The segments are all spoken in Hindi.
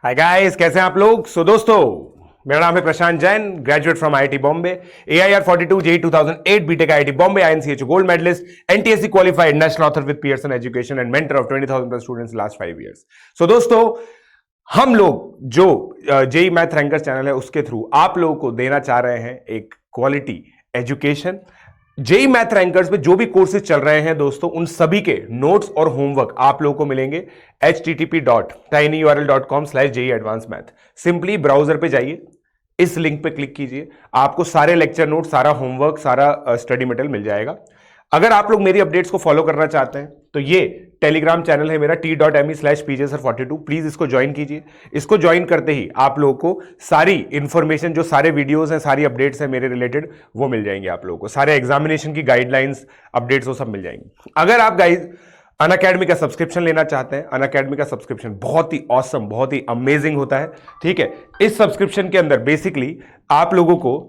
हाय गाइस, कैसे हैं आप लोग। दोस्तों, मेरा नाम है Prashant Jain, graduate from IIT Bombay, AIR 42 JEE 2008 BTech IIT Bombay, INCH gold medallist, NTSC qualified, national author with Pearson education and mentor of 20,000 plus students last 5 years. दोस्तों, हम लोग जो जेई मैथ रैंकर चैनल है उसके थ्रू आप लोगों को देना चाह रहे हैं एक quality education. JEE math rankers में जो भी कोर्सेज चल रहे हैं दोस्तों, उन सभी के नोट्स और होमवर्क आप लोगों को मिलेंगे http.tinyurl.com/JEAdvancedMath। सिंपली ब्राउजर पे जाइए, इस लिंक पे क्लिक कीजिए, आपको सारे लेक्चर नोट, सारा होमवर्क, सारा स्टडी मटेरियल मिल जाएगा। अगर आप लोग मेरी अपडेट्स को फॉलो करना चाहते हैं तो ये टेलीग्राम चैनल है मेरा t.me/pjsir42। प्लीज इसको ज्वाइन कीजिए। इसको ज्वाइन करते ही आप लोगों को सारी इंफॉर्मेशन, जो सारे वीडियोस हैं, सारी अपडेट्स हैं मेरे रिलेटेड, वो मिल जाएंगे आप लोगों को। सारे एग्जामिनेशन की गाइडलाइंस, अपडेट्स, वो सब मिल जाएंगी। अगर आप गाइज अनअकैडमी का सब्सक्रिप्शन लेना चाहते हैं, अनअकैडमी का सब्सक्रिप्शन बहुत ही ऑसम, बहुत ही अमेजिंग होता है। ठीक है, इस सब्सक्रिप्शन के अंदर बेसिकली आप लोगों को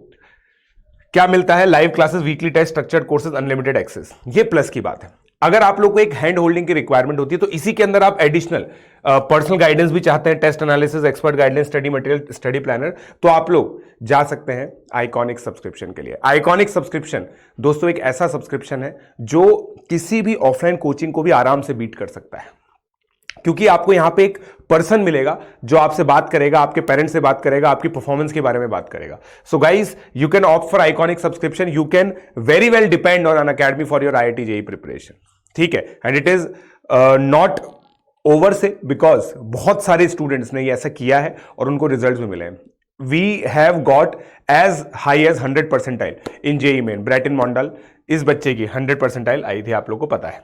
क्या मिलता है? Live classes, weekly test, structured courses, unlimited access. ये प्लस की बात है। अगर आप लोग को एक हैंड होल्डिंग की रिक्वायरमेंट होती है तो इसी के अंदर आप एडिशनल पर्सनल गाइडेंस भी चाहते हैं, test analysis, expert guidance, study material, study planner, तो आप लोग जा सकते हैं आइकॉनिक सब्सक्रिप्शन के लिए। आइकॉनिक सब्सक्रिप्शन दोस्तों एक ऐसा सब्सक्रिप्शन है जो किसी भी ऑफलाइन कोचिंग को भी आराम से बीट कर सकता है, क्योंकि आपको यहां पे एक पर्सन मिलेगा जो आपसे बात करेगा, आपके पेरेंट्स से बात करेगा, आपकी परफॉर्मेंस के बारे में बात करेगा। So guys, you can opt for iconic subscription. You can very well depend on Unacademy for your IIT JEE preparation. ठीक है, and it is not over से, बिकॉज बहुत सारे स्टूडेंट्स ने ये ऐसा किया है और उनको रिजल्ट भी मिले हैं। We have got as high as 100 percentile in JEE Main. Bratan Mondal, इस बच्चे की 100 परसेंटाइल आई थी, आप लोग को पता है।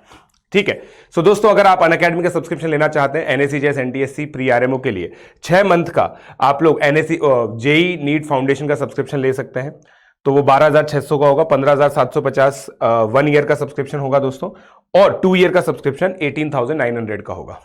ठीक है, सो दोस्तों, अगर आप अनअकैडमी का सब्सक्रिप्शन लेना चाहते हैं एनएससी जैस एनटीएससी प्री आरएमओ के लिए 6 मंथ का, आप लोग एनएससी जेईई नीट फाउंडेशन का सब्सक्रिप्शन ले सकते हैं। तो वो 12,600 का होगा, 15,750 1 ईयर का सब्सक्रिप्शन होगा दोस्तों, और 2 ईयर का सब्सक्रिप्शन 18,900 का होगा।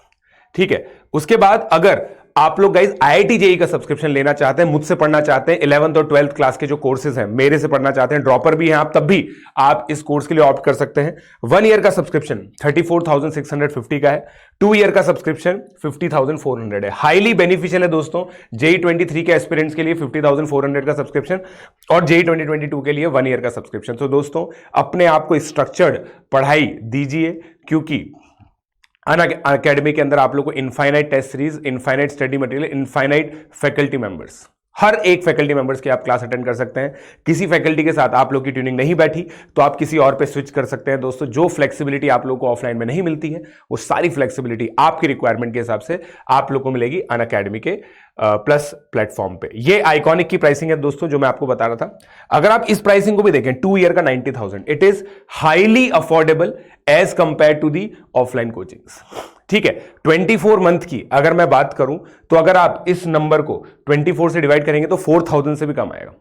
ठीक है, उसके बाद अगर आप लोग गाइज आईआईटी जेईई का सब्सक्रिप्शन लेना चाहते हैं, मुझसे पढ़ना चाहते हैं, 11th और 12th क्लास के जो कोर्सेज हैं मेरे से पढ़ना चाहते हैं, ड्रॉपर भी हैं आप, तब भी आप इस कोर्स के लिए ऑप्ट कर सकते हैं। 1 ईयर का सब्सक्रिप्शन 34,650 का है, 2 ईयर का सब्सक्रिप्शन 50,400 है। हाईली बेनिफिशियल है दोस्तों जेईई 23 के एस्पिरेंट्स के लिए 50,400 का सब्सक्रिप्शन, और जेईई 2022 के लिए 1 ईयर का सब्सक्रिप्शन। तो दोस्तों, अपने आप को स्ट्रक्चर्ड पढ़ाई दीजिए, क्योंकि अनअकैडमी के अंदर आप लोग को infinite test series, infinite study material, infinite faculty members, हर एक फैकल्टी मेंबर्स की आप क्लास अटेंड कर सकते हैं। किसी फैकल्टी के साथ आप लोग की ट्यूनिंग नहीं बैठी तो आप किसी और पे स्विच कर सकते हैं दोस्तों। जो फ्लेक्सिबिलिटी आप लोग को ऑफलाइन में नहीं मिलती है, वो सारी फ्लेक्सिबिलिटी आपकी रिक्वायरमेंट के हिसाब से आप लोग को मिलेगी अनअकैडमी के प्लस प्लेटफॉर्म पे। ये आइकॉनिक की प्राइसिंग है दोस्तों, जो मैं आपको बता रहा था। अगर आप इस प्राइसिंग को भी देखें, 2 ईयर का 90,000, it is highly affordable as compared to the offline coachings. ठीक है, 24 मंथ की अगर मैं बात करूं तो अगर आप इस नंबर को 24 से डिवाइड करेंगे तो 4,000 से भी कम आएगा।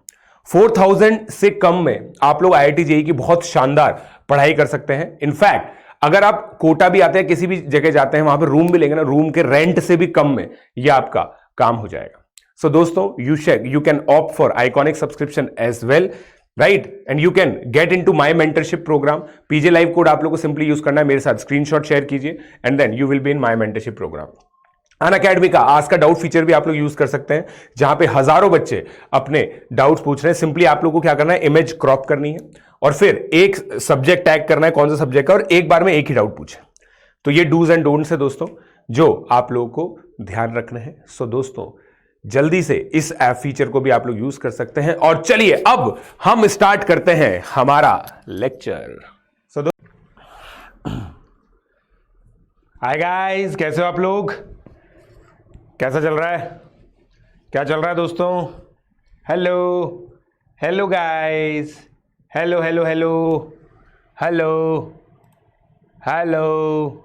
4,000 से कम में आप लोग आईआईटी जेईई की बहुत शानदार पढ़ाई कर सकते हैं। इनफैक्ट अगर आप कोटा भी आते हैं, किसी भी जगह जाते हैं, वहां पर रूम भी लेंगे ना, रूम के रेंट से भी कम में यह आपका काम हो जाएगा। सो दोस्तों, you can opt for iconic subscription as well, right, and you can get into my mentorship program. PJ live code आप लोग को सिंपली यूज करना है, मेरे साथ स्क्रीनशॉट शेयर कीजिए and then you will be in my mentorship program. Unacademy का आज का डाउट फीचर भी आप लोग यूज कर सकते हैं, जहां पे हजारों बच्चे अपने डाउट्स पूछ रहे हैं। सिंपली आप लोगों को क्या करना है, इमेज क्रॉप करनी है और फिर एक सब्जेक्ट टैग करना है, कौन सा सब्जेक्ट का, और एक बार में एक ही डाउट पूछे। तो ये डूज एंड डोंट्स है दोस्तों, जो आप लोगों को ध्यान रखना है। सो दोस्तों, जल्दी से इस ऐप फीचर को भी आप लोग यूज कर सकते हैं। और चलिए अब हम स्टार्ट करते हैं हमारा लेक्चर। हाय गाइस, कैसे हो आप लोग? कैसा चल रहा है? क्या चल रहा है दोस्तों? Hello hello guys, hello hello hello hello hello,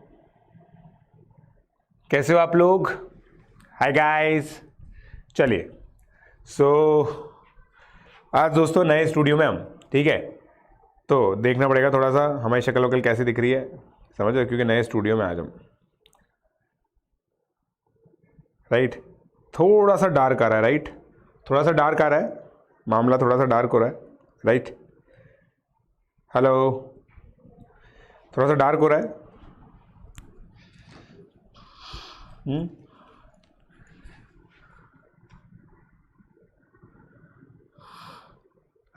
कैसे हो आप लोग? हाय गाइस, चलिए। आज दोस्तों नए स्टूडियो में हम, ठीक है, तो देखना पड़ेगा थोड़ा सा हमारी शक्ल वकल कैसी दिख रही है, समझ लो, क्योंकि नए स्टूडियो में आज हम, राइट, थोड़ा सा डार्क आ रहा है, राइट, थोड़ा सा डार्क आ रहा है, मामला थोड़ा सा डार्क हो रहा है, राइट, हेलो, थोड़ा सा डार्क हो रहा है।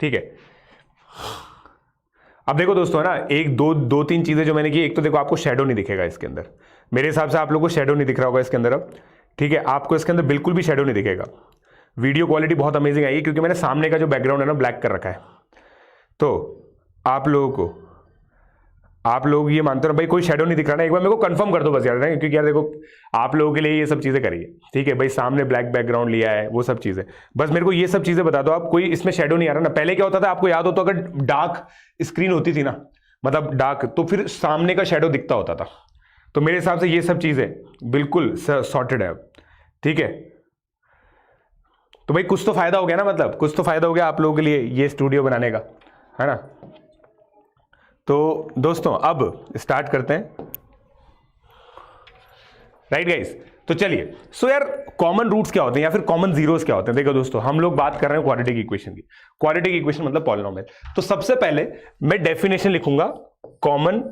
ठीक है। अब देखो दोस्तों, है ना, एक दो तीन चीजें जो मैंने की, एक तो देखो आपको शेडो नहीं दिखेगा इसके अंदर, मेरे हिसाब से आप लोगों को शेडो नहीं दिख रहा होगा इसके अंदर अब, ठीक है, आपको इसके अंदर बिल्कुल भी शेडो नहीं दिखेगा। वीडियो क्वालिटी बहुत अमेजिंग आई है क्योंकि मैंने सामने का जो बैकग्राउंड है ना ब्लैक कर रखा है, तो आप लोग ये मानते हो भाई कोई शेडो नहीं दिख रहा ना, एक बार मेरे को कंफर्म कर दो बस यार, क्योंकि यार देखो आप लोगों के लिए ये सब चीजें करिए, ठीक है भाई, सामने ब्लैक बैकग्राउंड लिया है वो सब चीजें, बस मेरे को ये सब चीजें बता दो आप, कोई इसमें शेडो नहीं आ रहा ना। पहले क्या होता था आपको याद हो तो, अगर डार्क स्क्रीन होती थी ना, मतलब डार्क, तो फिर सामने का शेडो दिखता होता था। तो मेरे हिसाब से ये सब चीजें बिल्कुल सॉर्टेड है अब, ठीक है। तो भाई कुछ तो फायदा हो गया ना, मतलब कुछ तो फायदा हो गया आप लोगों के लिए ये स्टूडियो बनाने का, है ना। तो दोस्तों अब स्टार्ट करते हैं, राइट गाइस। तो चलिए, सो यार कॉमन रूट्स क्या होते हैं या फिर कॉमन जीरोस क्या होते हैं। देखो दोस्तों, हम लोग बात कर रहे हैं क्वाड्रेटिक इक्वेशन की। क्वाड्रेटिक इक्वेशन मतलब पॉलिनोमियल। तो सबसे पहले मैं डेफिनेशन लिखूंगा कॉमन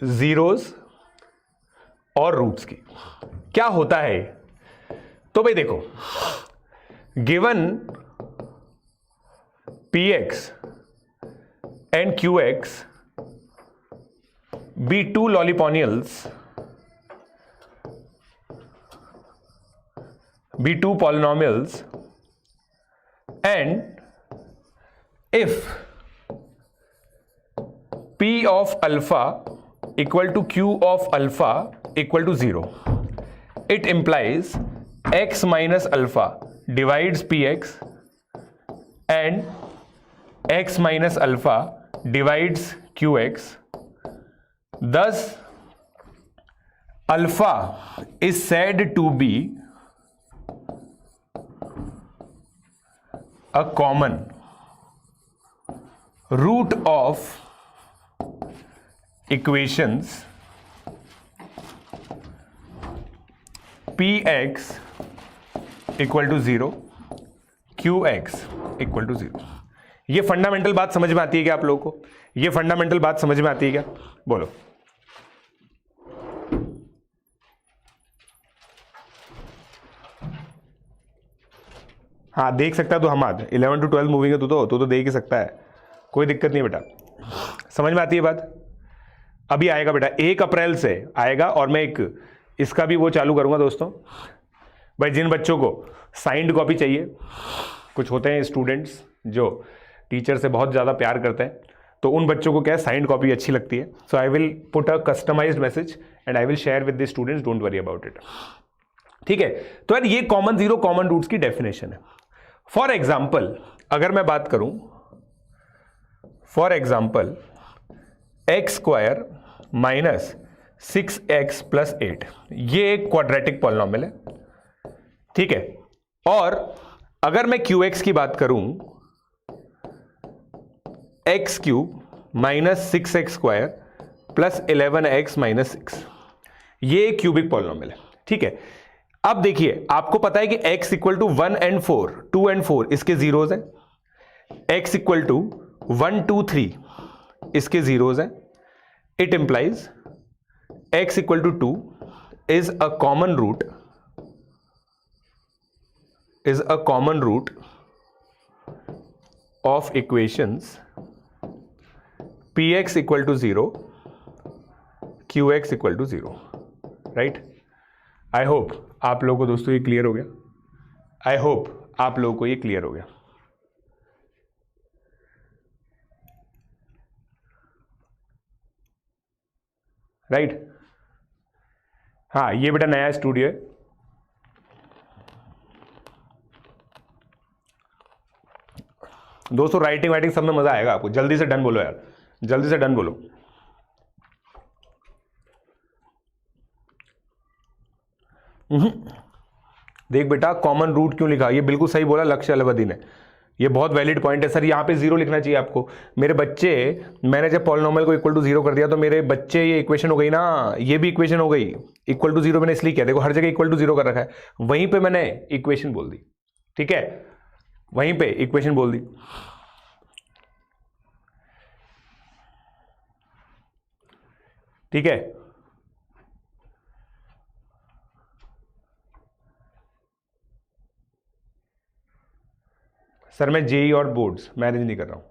जीरोस और रूट्स की, क्या होता है। तो भाई देखो, given px and qx be two polynomials, be two polynomials, and if p of alpha equal to q of alpha equal to 0, it implies x minus alpha divides px and x minus alpha divides qx. Thus alpha is said to be a common root of equations px equal to 0, qx equal to 0। ये फंडामेंटल बात समझ में आती है क्या आप लोगों को? ये फंडामेंटल बात समझ में आती है क्या? बोलो। हाँ देख सकता है तो हमाद 11 to 12 मूविंग है, तू तो देख ही सकता है, कोई दिक्कत नहीं बेटा, समझ में आती है बात। अभी आएगा बेटा, 1 अप्रैल से आएगा, और मैं एक इसका भी वो चालू करूंगा दोस्तों। भाई जिन बच्चों को साइंड कॉपी चाहिए, कुछ होते हैं स्टूडेंट्स जो टीचर से बहुत ज़्यादा प्यार करते हैं, तो उन बच्चों को क्या है, साइंड कॉपी अच्छी लगती है। So I will put a customized message and I will share with the students, don't worry about it, ठीक है। तो यार ये कॉमन जीरो कॉमन रूट्स की डेफिनेशन है। फॉर एग्जाम्पल अगर मैं बात करूं, for example x square minus 6x plus 8, ये एक क्वाड्रेटिक पॉलिनोमियल है, ठीक है। और अगर मैं QX की बात करूं, x cube minus 6x square plus 11x minus 6, ये क्यूबिक पॉलिनोमियल है, ठीक है। अब देखिए, आपको पता है कि x equal to 1 and 4, 2 and 4 इसके जीरोज हैं, x इक्वल टू 1, 2, 3 इसके जीरोज हैं। It implies x equal to 2 is a common root of equations px equal to 0, qx equal to 0, right? I hope आप लोगों को दोस्तों ये क्लियर हो गया, आई होप आप लोगों को ये क्लियर हो गया, राइट? हाँ ये बेटा नया स्टूडियो है, दोस्तों राइटिंग वाइटिंग सब में मजा आएगा आपको। जल्दी से डन बोलो यार, जल्दी से डन बोलो। देख बेटा कॉमन रूट क्यों लिखा, ये बिल्कुल सही बोला लक्ष्य अलवदी ने, ये बहुत वैलिड पॉइंट है। सर यहाँ पे 0 लिखना चाहिए आपको। मेरे बच्चे, मैंने जब पॉलिनोमियल को इक्वल टू 0 कर दिया तो मेरे बच्चे ये इक्वेशन हो गई ना, ये भी इक्वेशन हो गई। इक्वल टू 0 मैंने इसलिए किया, देखो हर जगह इक्वल टू 0 कर रखा है, वहीं पे मैंने इक्वेशन बोल दी, ठीक है, वहीं पे इक्वेशन बोल दी। ठीक है, सर मैं जेई और बोर्ड्स मैनेज नहीं कर रहा हूं।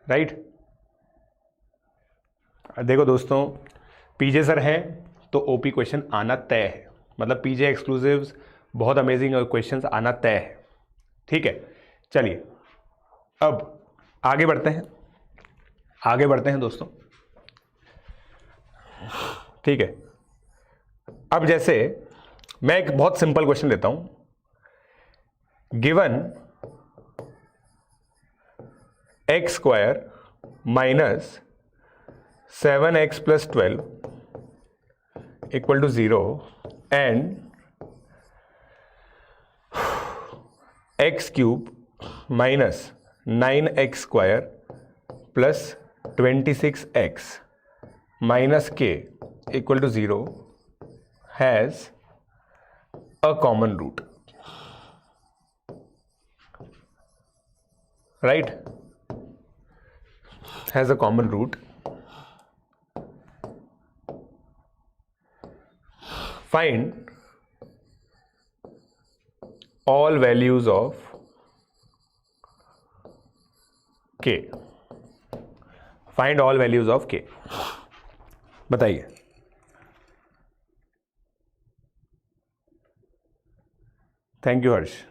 राइट? देखो दोस्तों, पीजे सर हैं तो ओपी क्वेश्चन आना तय है, मतलब पीजे एक्सक्लूसिव्स बहुत अमेजिंग क्वेश्चंस आना तय है। ठीक है, चलिए अब आगे बढ़ते हैं, आगे बढ़ते हैं दोस्तों। ठीक है, अब जैसे मैं एक बहुत सिंपल क्वेश्चन लेता हूं, given x square minus 7x plus 12 equal to 0 and x cube minus 9x square plus 26x minus k equal to 0 has a common root. Right? Has a common root. Find all values of k, find all values of k। बताइए। थैंक यू हर्ष।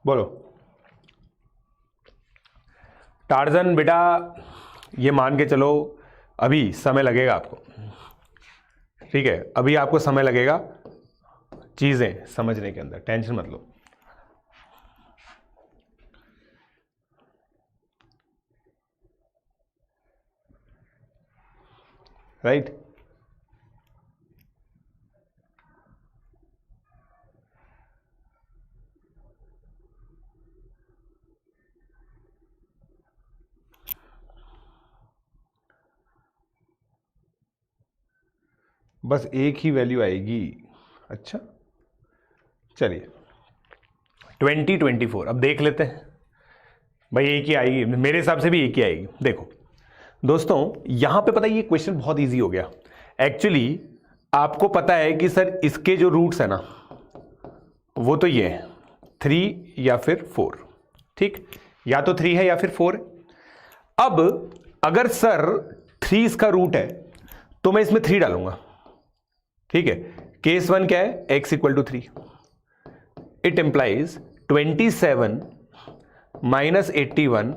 बोलो। टार्जन बेटा, ये मान के चलो अभी समय लगेगा आपको। ठीक है, अभी आपको समय लगेगा चीजें समझने के अंदर, टेंशन मत लो। राइट? बस एक ही वैल्यू आएगी। अच्छा, चलिए 2024 अब देख लेते हैं। भाई एक ही आएगी, मेरे हिसाब से भी एक ही आएगी। देखो दोस्तों, यहां पे पता है ये क्वेश्चन बहुत इजी हो गया। एक्चुअली आपको पता है कि सर इसके जो रूट्स है ना वो तो ये है 3 या फिर 4। ठीक, या तो 3 है या फिर 4 है। अब अगर सर 3 इसका रूट है तो मैं इसमें 3 डालूंगा। ठीक है, केस 1 क्या है, x equal to 3। It implies 27 minus 81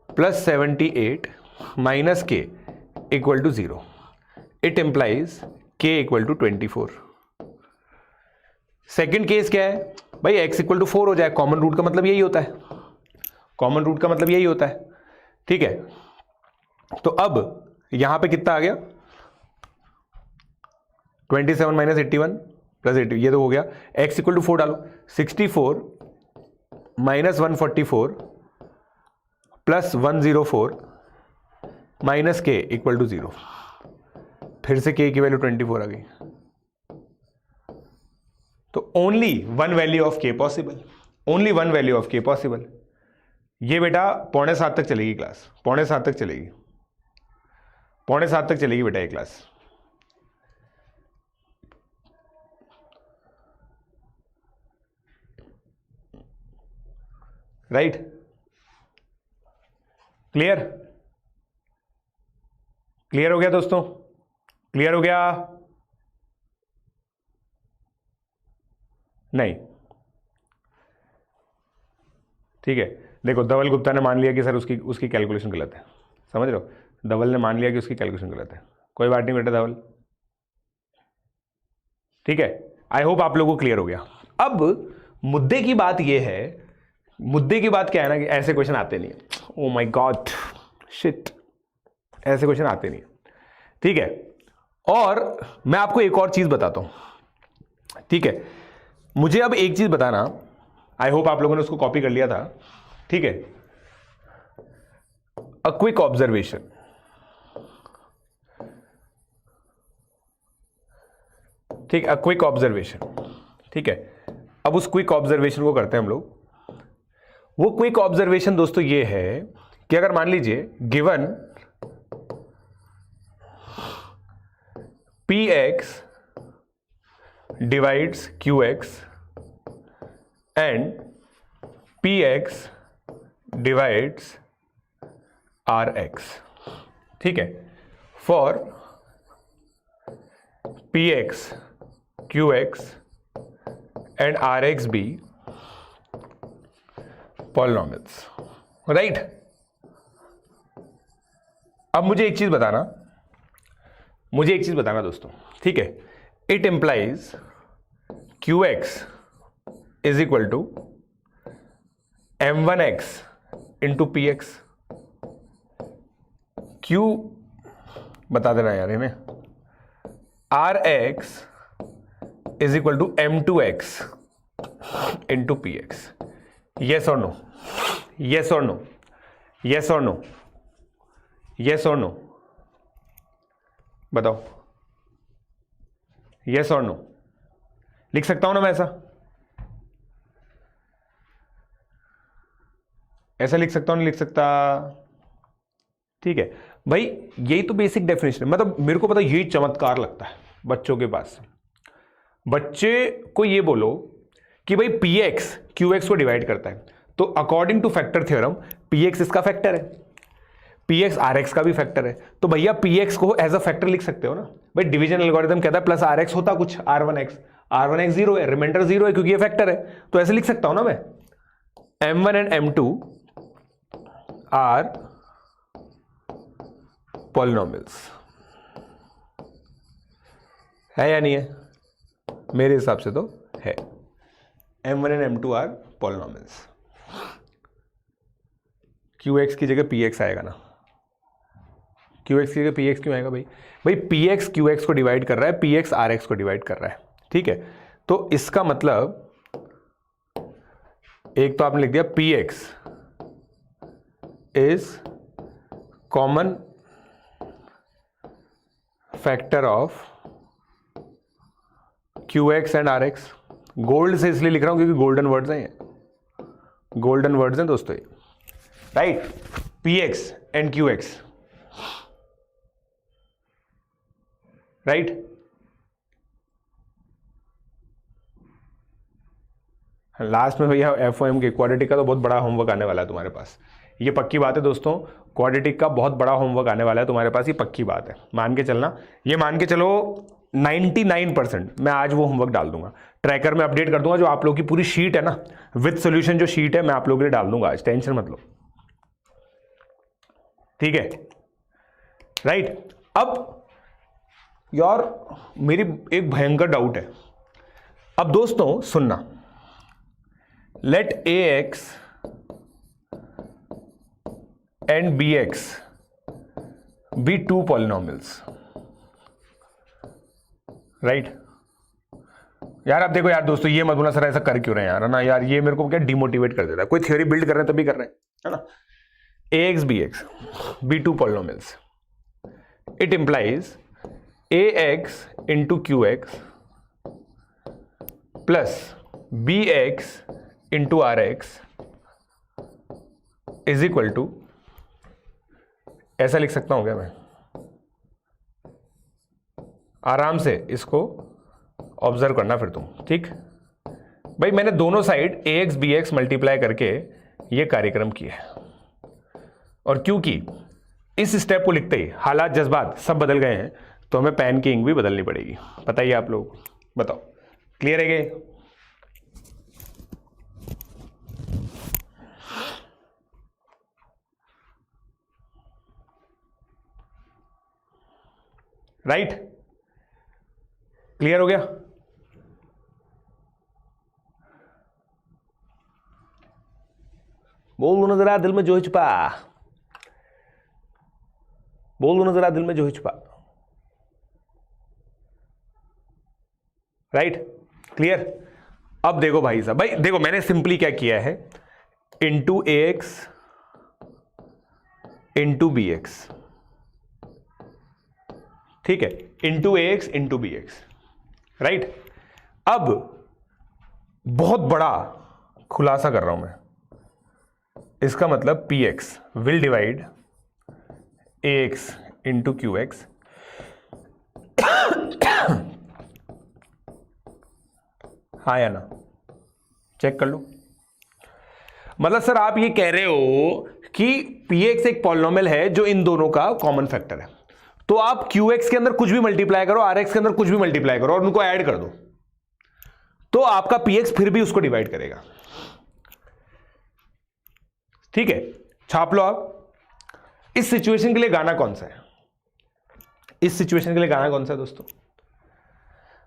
plus 78 minus k equal to 0। It implies k equal to 24। Second case क्या है भाई, x इक्वल टू 4 हो जाए। कॉमन रूट का मतलब यही होता है, कॉमन रूट का मतलब यही होता है। ठीक है, तो अब यहां पे कितना आ गया, 27 माइनस 81 प्लस 80, ये तो हो गया। x इक्वल टू 4 डालो, 64 minus 144 plus 104 minus k equal to 0। फिर से k की वैल्यू 24 आ गई। तो only one value of k possible, only one value of k possible. ये बेटा 6:45 तक चलेगी क्लास, 6:45 तक चलेगी, 6:45 तक चलेगी बेटा ये क्लास। राइट? क्लियर? क्लियर हो गया दोस्तों? क्लियर हो गया? नहीं? ठीक है, देखो धवल गुप्ता ने मान लिया कि सर उसकी कैलकुलेशन गलत है। समझ रहे हो, धवल ने मान लिया कि उसकी कैलकुलेशन गलत है। कोई बात नहीं बेटा धवल। ठीक है, आई होप आप लोगों को क्लियर हो गया। अब मुद्दे की बात यह है, मुद्दे की बात क्या है ना कि ऐसे क्वेश्चन आते नहीं है। ओ माय गॉड शिट, ऐसे क्वेश्चन आते नहीं। ठीक है, और मैं आपको एक और चीज बताता हूं। ठीक है, मुझे अब एक चीज बताना, आई होप आप लोगों ने उसको कॉपी कर लिया था, ठीक है। अ क्विक ऑब्जर्वेशन, ठीक, अ क्विक ऑब्जर्वेशन, ठीक है। अब उस क्विक ऑब्जर्वेशन को करते हैं हम लोग। वो क्विक ऑब्जर्वेशन दोस्तों ये है कि अगर मान लीजिए given p x divides q x and p x divides r x, ठीक है, for p x q x and r x be polynomials, right. अब मुझे एक चीज बताना दोस्तों, ठीक है। It implies q x is equal to m1 x into p x. क्यू बता देना यार इन्हें, r x is equal to m2 x into p x. Yes और नो, येस और नो, येस और नो, येस और नो, बताओ, येस और नो। लिख सकता हूं ना मैं ऐसा लिख सकता हूं, नहीं लिख सकता, ठीक है भाई। यही तो बेसिक डेफिनेशन है। मतलब मेरे को पता यही चमत्कार लगता है बच्चों के पास। बच्चे को ये बोलो कि भाई पी एक्स क्यू एक्स को डिवाइड करता है, तो according two factor theorem P x इसका फैक्टर है, पी एक्स आर एक्स का भी फैक्टर है, तो भैया पी एक्स को एज अ फैक्टर लिख सकते हो ना भाई। डिवीजन एल्गोरिथम कहता है प्लस आर एक्स होता कुछ आर वन एक्स जीरो है, रिमाइंडर जीरो है क्योंकि ये फैक्टर है, तो ऐसे लिख सकता हूं ना मैं। m1 and m2 are polynomials, है या नहीं है? मेरे हिसाब से तो है। m1 and m2 are polynomials. qx की जगह px आएगा ना, qx की जगह px क्यों आएगा भाई? भाई px qx को डिवाइड कर रहा है, px rx को डिवाइड कर रहा है, ठीक है। तो इसका मतलब एक तो आपने लिख दिया px is common factor of qx and rx। Gold से इसलिए लिख रहा हूं क्योंकि गोल्डन वर्ड्स हैं, ये गोल्डन वर्ड्स हैं दोस्तों ये, right. px and qx, right. Last में भैया एफओएम के क्वाड्रेटिक का तो बहुत बड़ा होमवर्क आने वाला है तुम्हारे पास, ये पक्की बात है दोस्तों। क्वाड्रेटिक का बहुत बड़ा होमवर्क आने वाला है तुम्हारे पास, ये पक्की बात है, मान के चलना। ये मान के चलो 99% मैं आज वो होमवर्क डाल दूंगा, ट्रैकर में अपडेट कर दूंगा। जो आप लोगों की पूरी शीट है ना विद सॉल्यूशन, जो शीट है मैं आप लोगों के लिए डाल दूंगा आज, टेंशन मत लो, ठीक है, राइट। अब यार मेरी एक भयंकर डाउट है। अब दोस्तों सुनना, let a x and b x be two polynomials, right. यार अब देखो यार दोस्तों, ये मत बोलना सर ऐसा कर क्यों रहे हैं यार, है ना यार, ये मेरे को क्या डिमोटिवेट कर देता है। कोई थ्योरी बिल्ड कर रहे हैं तभी कर रहे हैं, है ना। A x b x be two polynomials, it implies a x into q x plus b x into r x is equal to, ऐसा लिख सकता हूं क्या मैं? आराम से इसको ऑब्जर्व करना फिर तुम, ठीक भाई। मैंने दोनों साइड ए एक्स बी एक्स मल्टीप्लाई करके ये कार्यक्रम किया है, और क्योंकि इस स्टेप को लिखते ही हालात जज्बात सब बदल गए हैं, तो हमें पेन की इंक भी बदलनी पड़ेगी। बताइए आप लोग, बताओ, क्लियर है क्या? राइट, क्लियर हो गया? बोल दो ना जरा दिल में जो है छुपा, बोल दो ना जरा दिल में जो है छुपा, राइट, क्लियर। अब देखो भाई साहब, भाई देखो मैंने सिंपली क्या किया है, into a x into b x, ठीक है, into a x into b x, right. अब बहुत बड़ा खुलासा कर रहा हूं मैं, इसका मतलब P x will divide A x into q x, हाँ या ना, चेक कर लो। मतलब सर आप ये कह रहे हो कि पी एक्स एक पॉलिनोमियल है जो इन दोनों का कॉमन फैक्टर है, तो आप क्यू एक्स के अंदर कुछ भी मल्टीप्लाई करो, आर एक्स के अंदर कुछ भी मल्टीप्लाई करो और उनको ऐड कर दो, तो आपका पी एक्स फिर भी उसको डिवाइड करेगा, ठीक है। छाप लो आप। इस सिचुएशन के लिए गाना कौन सा है, इस सिचुएशन के लिए गाना कौन सा है दोस्तों?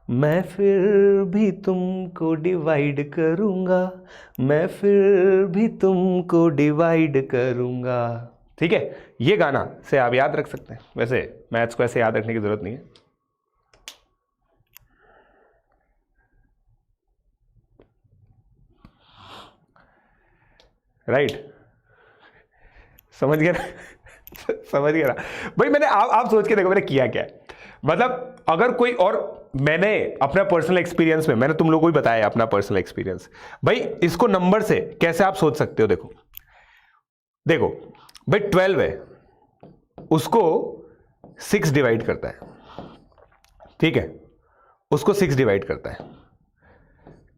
मैं फिर भी तुमको डिवाइड करूंगा, मैं फिर भी तुमको डिवाइड करूंगा, ठीक है। ये गाना से आप याद रख सकते हैं, वैसे मैथ्स को ऐसे याद रखने की जरूरत नहीं है। राइट, समझ गया ना? समझ गया ना भाई? मैंने आप सोच के देखो मैंने किया क्या है। मतलब अगर कोई और, मैंने अपना पर्सनल एक्सपीरियंस में मैंने तुम लोगों को भी बताया अपना पर्सनल एक्सपीरियंस। भाई इसको नंबर से कैसे आप सोच सकते हो, देखो देखो भाई 12 है, उसको 6 डिवाइड करता है, ठीक है, उसको 6 डिवाइड करता है।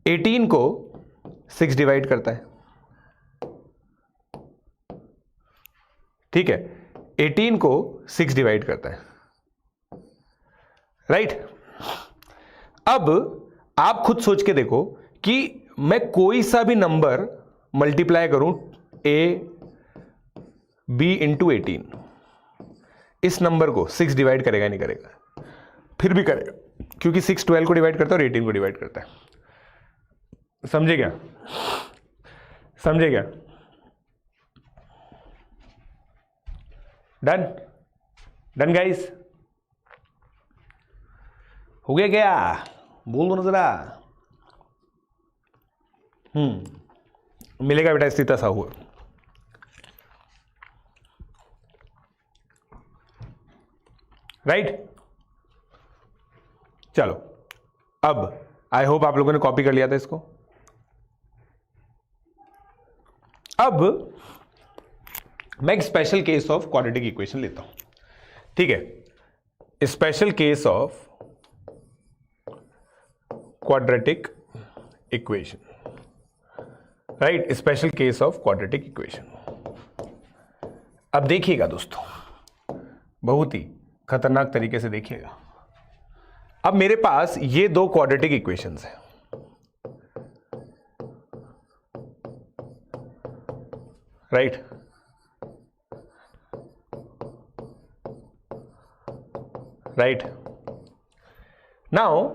18 को 6 डिवाइड करता है, ठीक है, 18 को 6 डिवाइड करता है, राइट। अब आप खुद सोच के देखो कि मैं कोई सा भी नंबर मल्टीप्लाई करूं ए बी इंटू 18, इस नंबर को 6 डिवाइड करेगा नहीं करेगा? फिर भी करेगा, क्योंकि 6 12 को डिवाइड करता है और 18 को डिवाइड करता है। समझे क्या? समझे क्या? डन? Done guys? हो गया क्या? बोल दो ना जरा। मिलेगा बेटा, इसी तरह हुआ। राइट, चलो अब आई होप आप लोगों ने कॉपी कर लिया था इसको। अब मैं एक special case of quadratic equation लेता हूं, ठीक है। Special case of quadratic equation, right, special case of quadratic equation. अब देखिएगा दोस्तों, बहुत ही खतरनाक तरीके से देखिएगा। अब मेरे पास ये दो क्वाड्रेटिक इक्वेशंस हैं, right. Right, now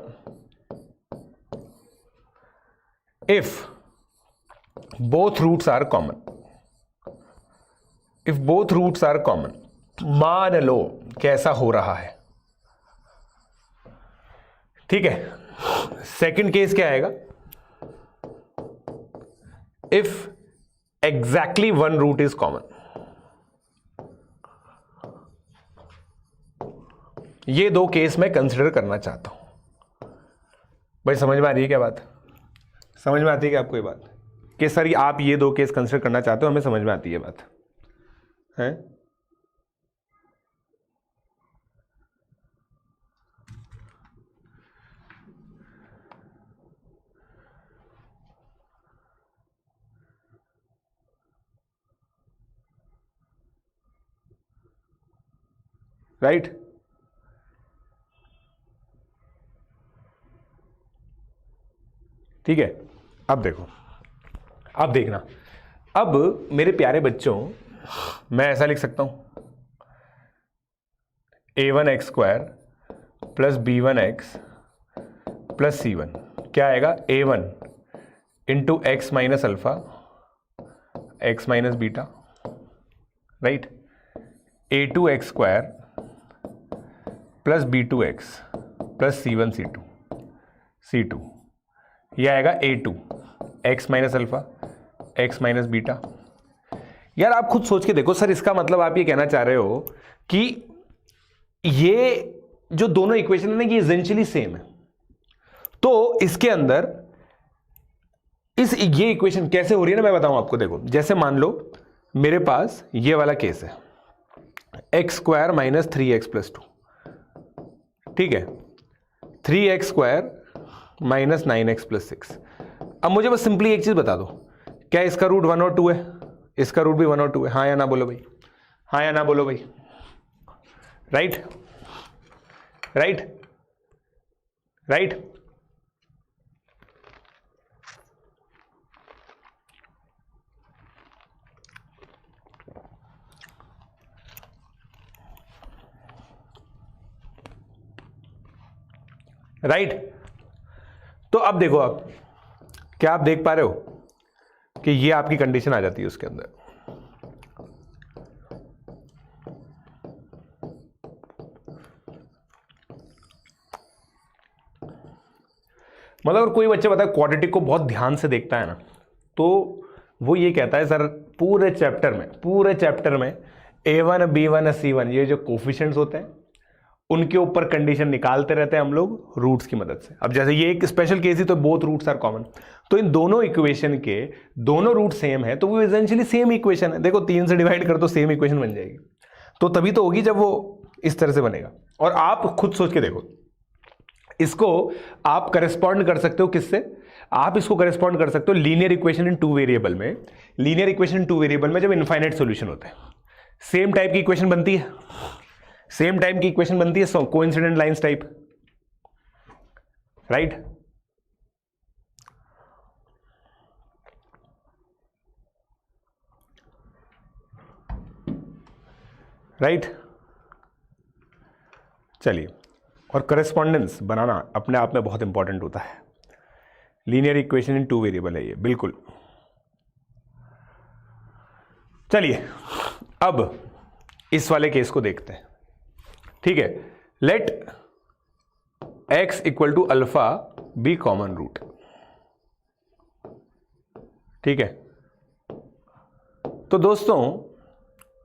if both roots are common, if both roots are common, मान लो कैसा हो रहा है, ठीक है। सेकंड केस क्या आएगा? If exactly one root is common. ये दो केस मैं कंसिडर करना चाहता हूं। भाई समझ में आ रही है क्या बात? समझ में आती है क्या आपको ये बात कि सर आप ये दो केस कंसिडर करना चाहते हो? हमें समझ में आती है बात है। राइट, ठीक है। अब देखो, अब देखना, अब मेरे प्यारे बच्चों, मैं ऐसा लिख सकता हूं a1x square plus b1x plus c1 क्या आएगा? a1 into x minus alpha x minus beta, right. a2x square plus b2x plus c1 c2 c2 यह आएगा A2 x minus alpha x minus beta. यार आप खुद सोच के देखो सर, इसका मतलब आप ये कहना चाह रहे हो कि ये जो दोनों इक्वेशन है ना ये एसेंशियली सेम है। तो इसके अंदर ये इक्वेशन कैसे हो रही है ना मैं बताऊं आपको। देखो जैसे मान लो मेरे पास ये वाला केस है x square minus 3x plus 2, ठीक है, 3x square minus 9x plus 6। अब मुझे बस सिंपली एक चीज बता दो, क्या इसका रूट 1 और 2 है? इसका रूट भी 1 और 2 है, हाँ या ना बोलो भाई, हाँ या ना बोलो भाई। Right right right. राइट। तो अब देखो, आप क्या आप देख पा रहे हो कि ये आपकी कंडीशन आ जाती है उसके अंदर। मतलब अगर कोई बच्चा बताए क्वाड्रेटिक को बहुत ध्यान से देखता है ना, तो वो ये कहता है सर पूरे चैप्टर में A1 B1 C1 ये जो कोफिशिएंट्स होते हैं उनके ऊपर कंडीशन निकालते रहते हैं हम लोग रूट्स की मदद से। अब जैसे ये एक स्पेशल केस ही तो बोथ रूट्स आर कॉमन, तो इन दोनों इक्वेशन के दोनों रूट सेम है तो वो एसेंशियली सेम इक्वेशन है। देखो 3 से डिवाइड कर तो सेम इक्वेशन बन जाएगी, तो तभी तो होगी जब वो इस तरह से बनेगा। और आप खुद सोच के देखो, इसको आप करेस्पॉन्ड कर सकते हो किससे? आप इसको करेस्पॉन्ड कर सकते हो लीनियर इक्वेशन इन 2 वेरिएबल में। लीनियर इक्वेशन इन 2 वेरिएबल में जब इनफाइनाइट सॉल्यूशन होता है, सेम टाइप की इक्वेशन बनती है, सेम टाइप की इक्वेशन बनती है coincident lines type. Right. Right. चलिए, और करेस्पॉन्डेंस बनाना अपने आप में बहुत इंपॉर्टेंट होता है। लीनियर इक्वेशन इन 2 वेरिएबल है ये, बिल्कुल। चलिए अब इस वाले केस को देखते हैं, ठीक है। Let x equal to alpha be common root, ठीक है। तो दोस्तों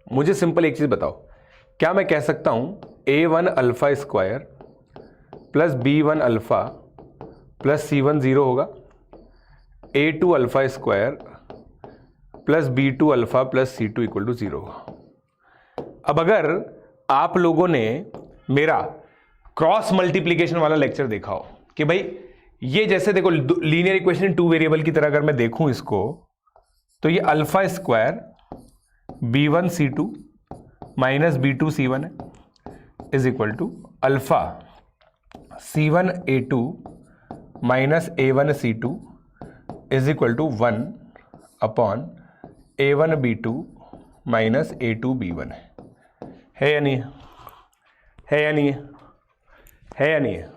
मुझे सिंपल एक चीज बताओ, क्या मैं कह सकता हूं A1 alpha square plus B1 alpha plus C1 0 होगा, A2 alpha square plus B2 alpha plus C2 equal to 0 होगा। अब अगर आप लोगों ने मेरा क्रॉस मल्टीप्लीकेशन वाला लेक्चर देखा हो कि भाई ये जैसे देखो लीनियर इक्वेशन 2 वेरिएबल की तरह अगर मैं देखूं इसको, तो ये alpha square B1 C2 minus B2 C1 है is equal to alpha C1 A2 minus A1 C2 is equal to 1 upon A1 B2 minus A2 B1 है या नहीं है? है या नहीं है? है या नहीं है?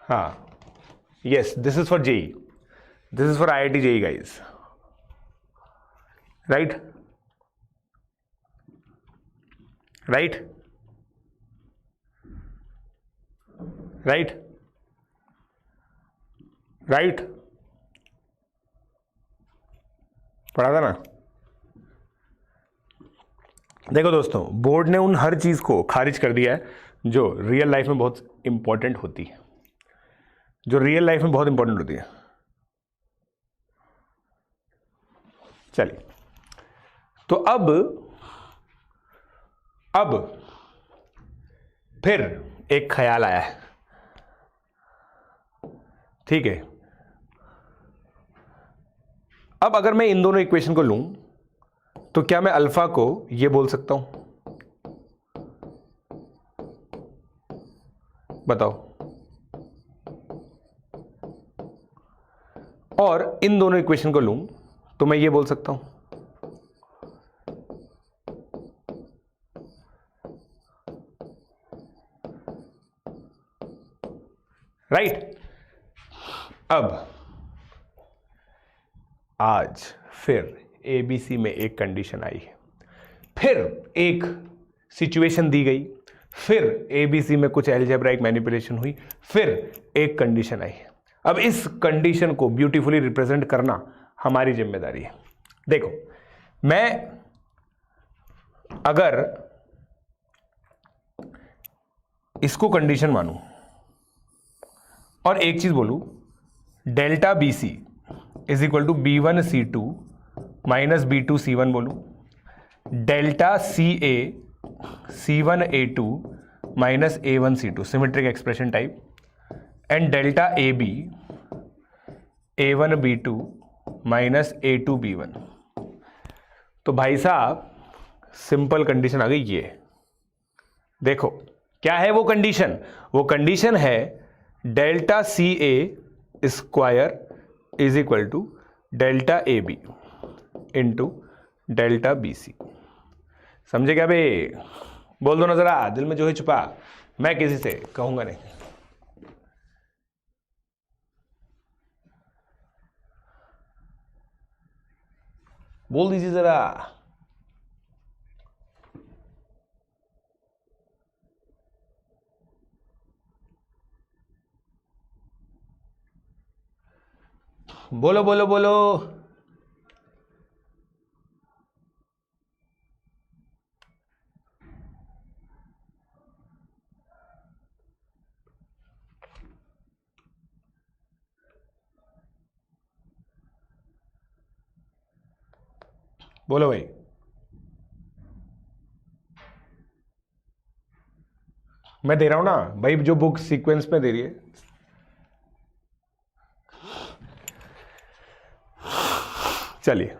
हाँ, yes, this is for JEE, this is for IIT JEE guys. Right right right right. पढ़ा था ना। देखो दोस्तों, बोर्ड ने उन हर चीज को खारिज कर दिया है जो रियल लाइफ में बहुत इंपॉर्टेंट होती है, जो रियल लाइफ में बहुत इंपॉर्टेंट होती है। चलिए, तो अब फिर एक ख्याल आया है, ठीक है। अब अगर मैं इन दोनों इक्वेशन को लूं तो क्या मैं अल्फा को ये बोल सकता हूं? बताओ। और इन दोनों इक्वेशन को लूं तो मैं ये बोल सकता हूं। राइट। अब आज फिर ABC में एक कंडीशन आई है, फिर एक सिचुएशन दी गई, फिर एबीसी में कुछ एल्जेब्राइक मैनिपुलेशन हुई, फिर एक कंडीशन आई। अब इस कंडीशन को ब्यूटीफुली रिप्रेजेंट करना हमारी जिम्मेदारी है। देखो, मैं अगर इसको कंडीशन मानूं और एक चीज बोलूं, delta b c is equal to B1C2 minus B2C1 बोलूं, delta CA C1A2 minus A1C2 symmetric expression type, and delta AB A1B2 minus A2B1। तो भाई साहब सिंपल कंडीशन आ गई। ये देखो क्या है वो कंडीशन, वो कंडीशन है delta CA square is equal to delta AB into delta BC। समझे क्या बे? बोल दो ना जरा, दिल में जो है छुपा, मैं किसी से कहूंगा नहीं। बोल दीजिए जरा। बोलो बोलो बोलो। बोलो भाई। मैं दे रहा हूं ना भाई, जो बुक सीक्वेंस में दे रही है। चलिए,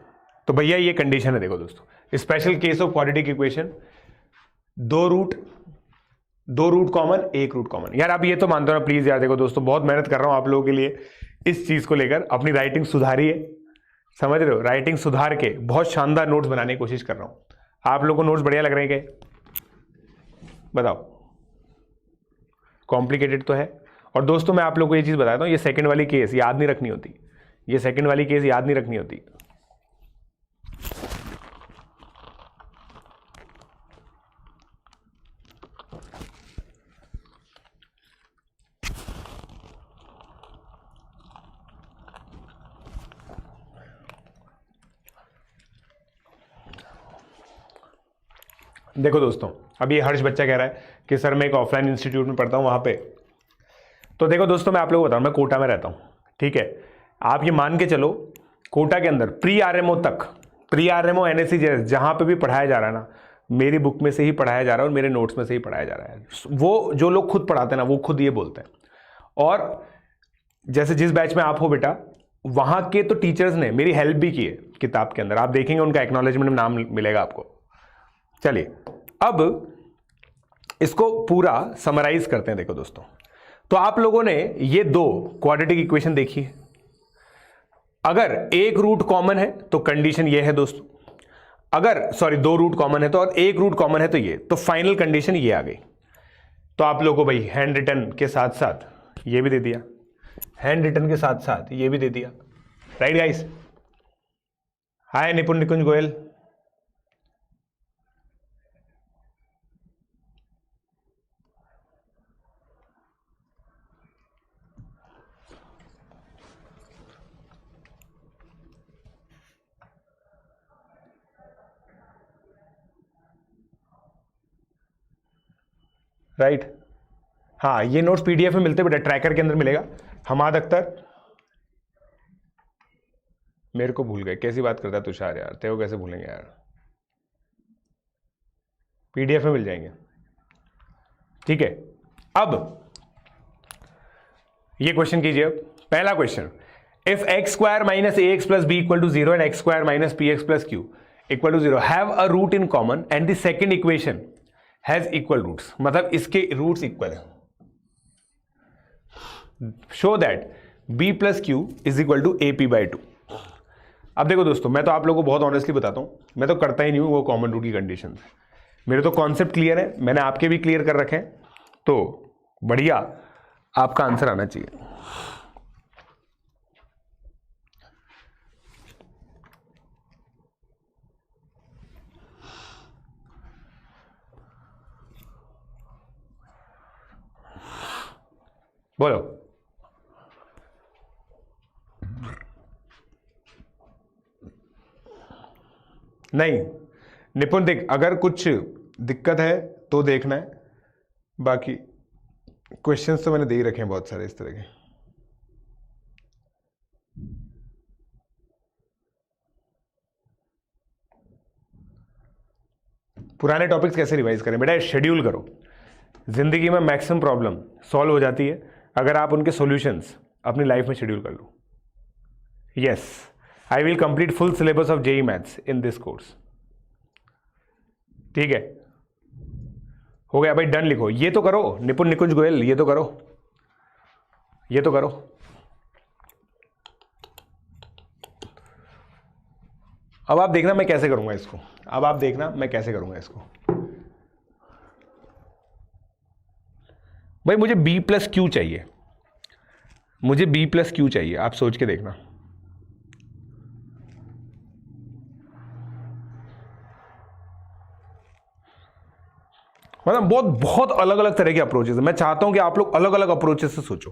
तो भैया ये कंडीशन है। देखो दोस्तों, special case of quadratic equation, दो रूट कॉमन, एक रूट कॉमन। यार आप ये तो मानते हो ना प्लीज यार। देखो दोस्तों, बहुत मेहनत कर रहा हूं आप लोगों के लिए, इस चीज को लेकर अपनी राइटिंग सुधारी है, समझ रहे हो? राइटिंग सुधार के बहुत शानदार नोट्स बनाने की कोशिश कर रहा हूं। आप लोगों को नोट्स बढ़िया लग रहे हैं क्या? बताओ। कॉम्प्लिकेटेड तो है। और दोस्तों मैं आप लोगों को ये चीज बताता हूं, ये सेकंड वाली केस याद नहीं रखनी होती, ये सेकंड वाली केस याद नहीं रखनी होती। देखो दोस्तों, अब ये हर्ष बच्चा कह रहा है कि सर मैं एक ऑफलाइन इंस्टीट्यूट में पढ़ता हूँ वहाँ पे। तो देखो दोस्तों, मैं आप लोगों को बताऊँ, मैं कोटा में रहता हूँ, ठीक है? आप ये मान के चलो, कोटा के अंदर प्री आरएमओ तक, प्री आरएमओ NSE जहाँ पे भी पढ़ाया जा रहा है ना, मेरी बुक में से ही पढ़ाया जा रहा है और मेरे नोट्स में से ही पढ़ाया जा रहा है। वो जो लोग खुद पढ़ाते हैं ना, वो खुद ये बोलते हैं। और जैसे जिस बैच में आप हो बेटा, वहाँ के तो टीचर्स ने मेरी हेल्प भी की है किताब के अंदर, आप देखेंगे उनका एक्नॉलेजमेंट में नाम मिलेगा आपको। चलिए, अब इसको पूरा समराइज करते हैं। देखो दोस्तों, तो आप लोगों ने ये दो क्वाड्रेटिक इक्वेशन देखी है। अगर एक रूट कॉमन है तो कंडीशन ये है दोस्तों, अगर सॉरी दो रूट कॉमन है तो, और एक रूट कॉमन है तो ये, तो फाइनल कंडीशन ये आ गई। तो आप लोगों को भाई हैंड रिटन के साथ साथ ये भी दे दिया, हैंड रिटन के साथ साथ ये भी दे दिया। Right guys? हाय निपुण निकुंज गोयल। राइट? हाँ, ये नोट्स PDF में मिलते बेटा, ट्रैकर के अंदर मिलेगा। हमाद अख्तर, मेरे को भूल गए, कैसी बात करता है तुषार यार, तेरे को कैसे भूलेंगे यार? PDF में मिल जाएंगे, ठीक है? अब ये क्वेश्चन कीजिए। पहला question, if x square minus a x plus b equal to 0 and x square minus p x plus q equal to 0 have a root in common and the second equation has equal roots, मतलब इसके रूट्स इक्वल है। Show that b plus q is equal to AP by 2। अब देखो दोस्तों, मैं तो आप लोगों को बहुत ऑनेस्टली बताता हूं, मैं तो करता ही नहीं हूं वो कॉमन रूट की कंडीशन। मेरे तो कॉन्सेप्ट क्लियर है, मैंने आपके भी क्लियर कर रखे हैं, तो बढ़िया आपका आंसर आना चाहिए। बोलो। नहीं निपुण देख, अगर कुछ दिक्कत है तो देखना है, बाकी क्वेश्चंस तो मैंने दे ही रखे हैं बहुत सारे इस तरह के। पुराने टॉपिक्स कैसे रिवाइज करें बेटा, शेड्यूल करो। जिंदगी में मैक्सिमम प्रॉब्लम सॉल्व हो जाती है अगर आप उनके सॉल्यूशंस अपनी लाइफ में शेड्यूल कर लो। Yes, I will complete full syllabus of JEE maths in this course. ठीक है, हो गया भाई, डन लिखो। ये तो करो निपुण निकुंज गोयल, ये तो करो, ये तो करो। अब आप देखना मैं कैसे करूंगा इसको, अब आप देखना मैं कैसे करूंगा इसको। भाई मुझे b प्लस क्यू चाहिए, मुझे b प्लस क्यू चाहिए, आप सोच के देखना। मतलब बहुत बहुत अलग अलग तरह के अप्रोचेस है। मैं चाहता हूं कि आप लोग अलग अलग अप्रोचेस से सोचो।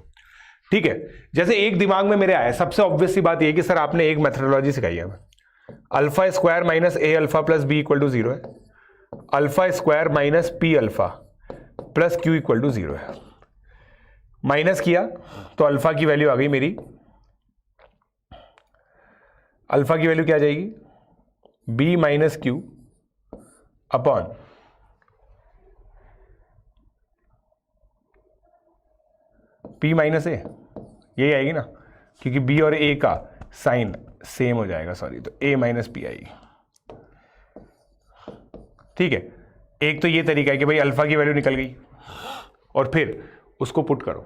ठीक है, जैसे एक दिमाग में मेरे आया, सबसे ऑब्वियस सी बात यह कि सर आपने एक मेथडोलॉजी सिखाई है, alpha square minus a alpha plus b equal to 0 है, alpha square minus p alpha plus q equal to 0 है। माइनस किया तो अल्फा की वैल्यू आ गई मेरी, अल्फा की वैल्यू क्या आ जाएगी, b minus q upon p minus a, यही आएगी ना, क्योंकि बी और ए का साइन सेम हो जाएगा, सॉरी, तो ए माइनस पी आएगी। ठीक है, एक तो ये तरीका है कि भाई अल्फा की वैल्यू निकल गई और फिर उसको पुट करो।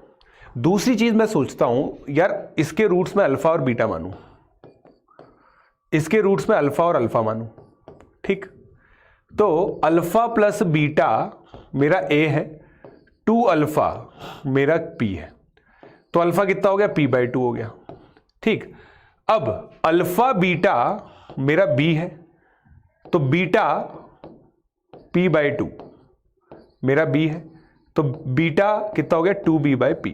दूसरी चीज मैं सोचता हूं यार, इसके रूट्स में अल्फा और बीटा मानूं, इसके रूट्स में अल्फा और अल्फा मानूं। ठीक, तो अल्फा प्लस बीटा मेरा ए है, 2 अल्फा मेरा पी है, तो अल्फा कितना हो गया, p बाई 2 हो गया। ठीक, अब अल्फा बीटा मेरा b है, तो बीटा p बाई 2 मेरा b है, तो बीटा कितना हो गया, 2b बाई p।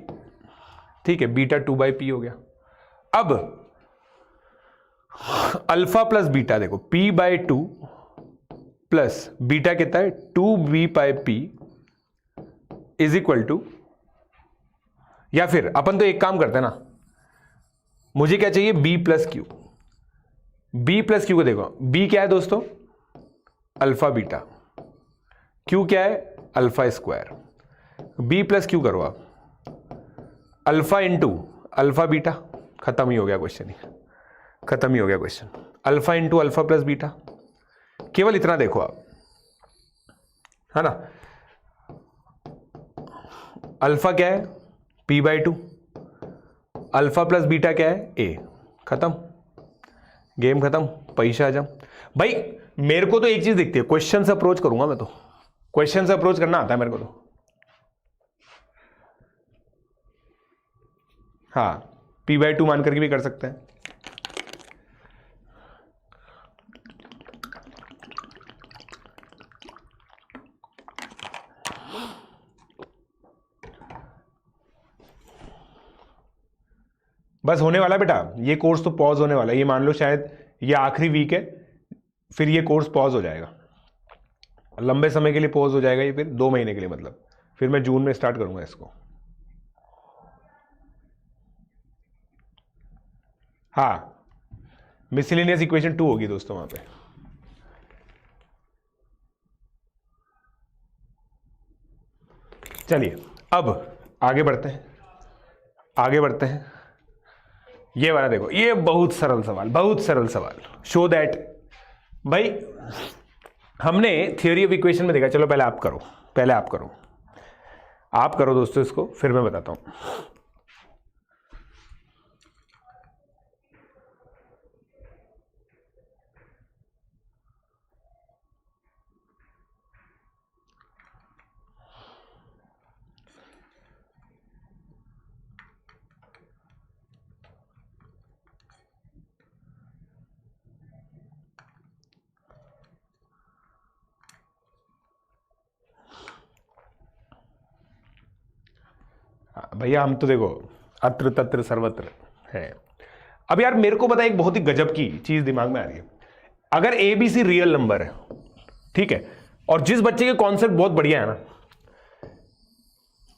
ठीक है, बीटा 2 बाई p हो गया। अब अल्फा प्लस बीटा देखो, p बाई 2 प्लस बीटा कितना है, 2b by p is equal to, या फिर अपन तो एक काम करते हैं ना, मुझे क्या चाहिए, b plus Q. b plus Q को देखो, b क्या है दोस्तों, अल्फा बीटा, q क्या है, alpha square. b plus Q करो आप, अल्फा इंटू अल्फा बीटा, खत्म ही हो गया क्वेश्चन, ही खत्म ही हो गया question. Alpha into alpha plus beta, केवल इतना देखो आप, है ना। अल्फा क्या है, p by 2, alpha plus beta क्या है, a, खत्म, गेम खत्म, पैसा आजम। भाई मेरे को तो एक चीज दिखती है, क्वेश्चन से अप्रोच करूंगा मैं, तो क्वेश्चन से अप्रोच करना आता है मेरे को तो। हाँ, p बाई 2 मान करके भी कर सकते हैं। बस होने वाला बेटा, ये कोर्स तो पॉज होने वाला है, ये मान लो शायद ये आखिरी वीक है, फिर ये कोर्स पॉज हो जाएगा, लंबे समय के लिए पॉज हो जाएगा ये, फिर 2 महीने के लिए, मतलब फिर मैं जून में स्टार्ट करूंगा इसको। हाँ, मिसलेनियस इक्वेशन 2 होगी दोस्तों वहां पे। चलिए अब आगे बढ़ते हैं, आगे बढ़ते हैं। ये वाला देखो, ये बहुत सरल सवाल, बहुत सरल सवाल। शो दैट, भाई हमने थियोरी ऑफ इक्वेशन में देखा, चलो पहले आप करो, पहले आप करो, आप करो दोस्तों इसको, फिर मैं बताता हूं। हाँ, भैया हम तो देखो अत्र तत्र सर्वत्र है। अब यार मेरे को पता है एक बहुत ही गजब की चीज दिमाग में आ रही है। अगर a b c real number है, ठीक है, और जिस बच्चे के कॉन्सेप्ट बहुत बढ़िया है ना,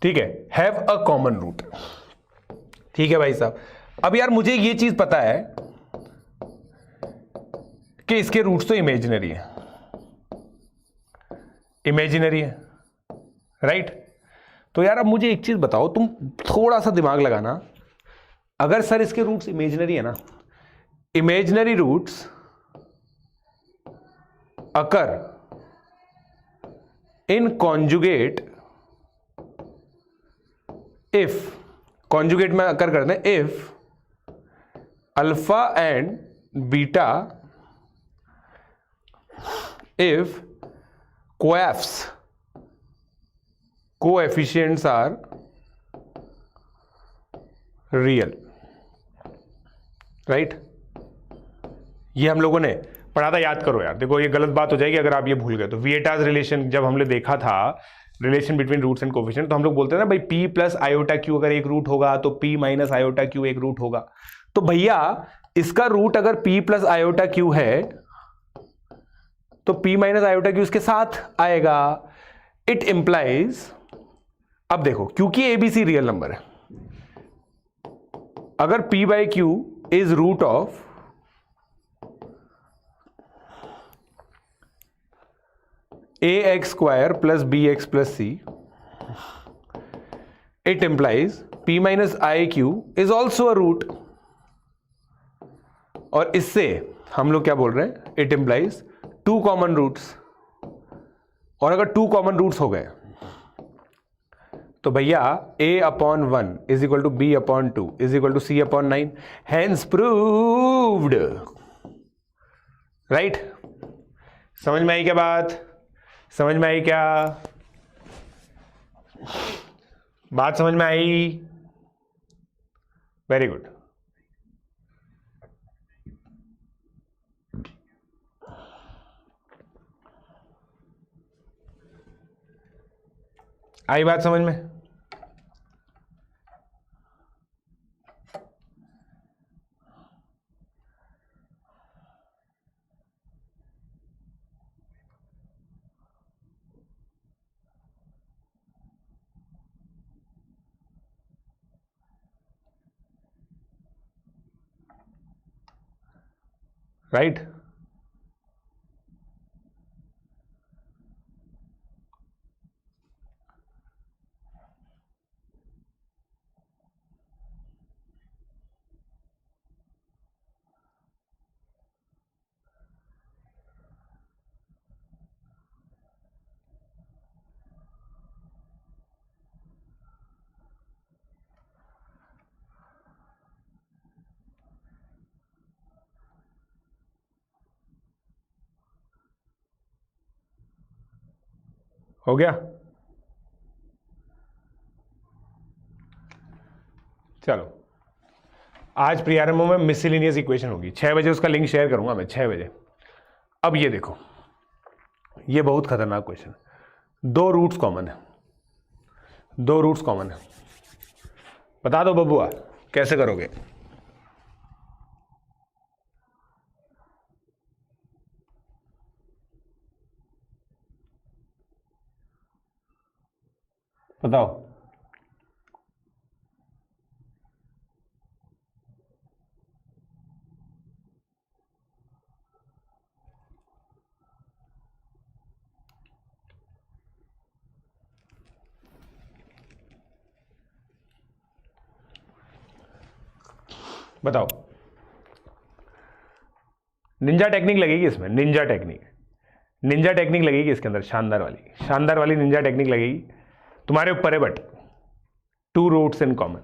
ठीक है, हैव अ कॉमन रूट, ठीक है भाई साहब। अब यार मुझे ये चीज पता है कि इसके रूट्स तो इमेजिनरी है, इमेजिनरी है, राइट। तो यार अब मुझे एक चीज बताओ, तुम थोड़ा सा दिमाग लगाना, अगर सर इसके रूट्स इमेजिनरी है ना, imaginary roots occur in conjugate if, conjugate में अकर करते हैं if alpha and beta, if coefficients are real, right. ये हम लोगों ने पढ़ा था, याद करो यार। देखो ये गलत बात हो जाएगी अगर आप ये भूल गए तो। विएटाज रिलेशन जब हमने देखा था, relation between roots and coefficient, तो हम लोग बोलते हैं ना भाई p प्लस आयोटा क्यू अगर एक रूट होगा तो p माइनस आयोटा क्यू एक रूट होगा। तो भैया इसका रूट अगर p प्लस आयोटा क्यू है तो p माइनस आयोटा क्यू इसके साथ आएगा। इट इंप्लाइज, अब देखो क्योंकि एबीसी रियल नंबर है, अगर p by q is root of a x square plus b x plus c, it implies p minus i q is also a root. और इससे हम लोग क्या बोल रहे हैं, it implies two common roots. और अगर टू कॉमन रूट्स हो गए तो भैया a upon 1 is equal to b upon 2 is equal to c upon 9, hence proved, right. समझ में आई क्या बात, समझ में आई क्या बात, समझ में आई? Very good. आई बात समझ में? राइट। हो गया? चलो आज प्रियारंभ में मिसलिनियस इक्वेशन होगी 6 बजे, उसका लिंक शेयर करूंगा मैं 6 बजे। अब ये देखो, ये बहुत खतरनाक क्वेश्चन, दो रूट्स कॉमन है, दो रूट्स कॉमन है, बता दो बबुआ कैसे करोगे? बताओ। बताओ। निंजा टेक्निक लगेगी इसमें, निंजा टेक्निक, निंजा टेक्निक लगेगी इसके अंदर, शानदार वाली, शानदार वाली निंजा टेक्निक लगेगी। तुम्हारे ऊपर है, but two roots in common.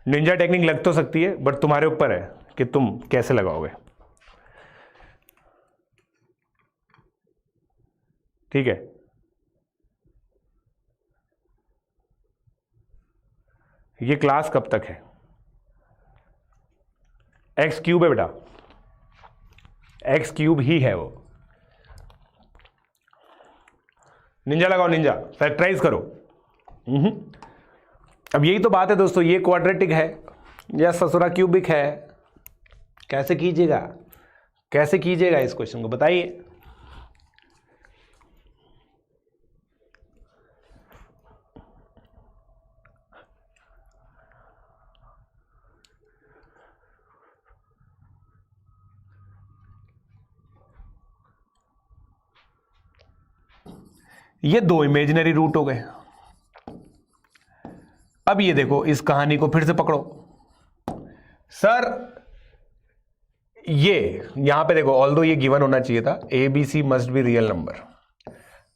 Ninja technique लग तो सकती है बट तुम्हारे ऊपर है कि तुम कैसे लगाओगे, ठीक है। ये क्लास कब तक है? एक्स क्यूब है बेटा, एक्स क्यूब ही है वो। निंजा लगाओ, निंजा फैक्टराइज करो। अब यही तो बात है दोस्तों, ये क्वाड्रेटिक है या ससुरा क्यूबिक है, कैसे कीजिएगा, कैसे कीजिएगा इस क्वेश्चन को बताइए। ये दो इमेजिनरी रूट हो गए। अब ये देखो, इस कहानी को फिर से पकड़ो सर, ये यहां पे देखो, ऑल्दो ये गिवन होना चाहिए था a b c must be real number.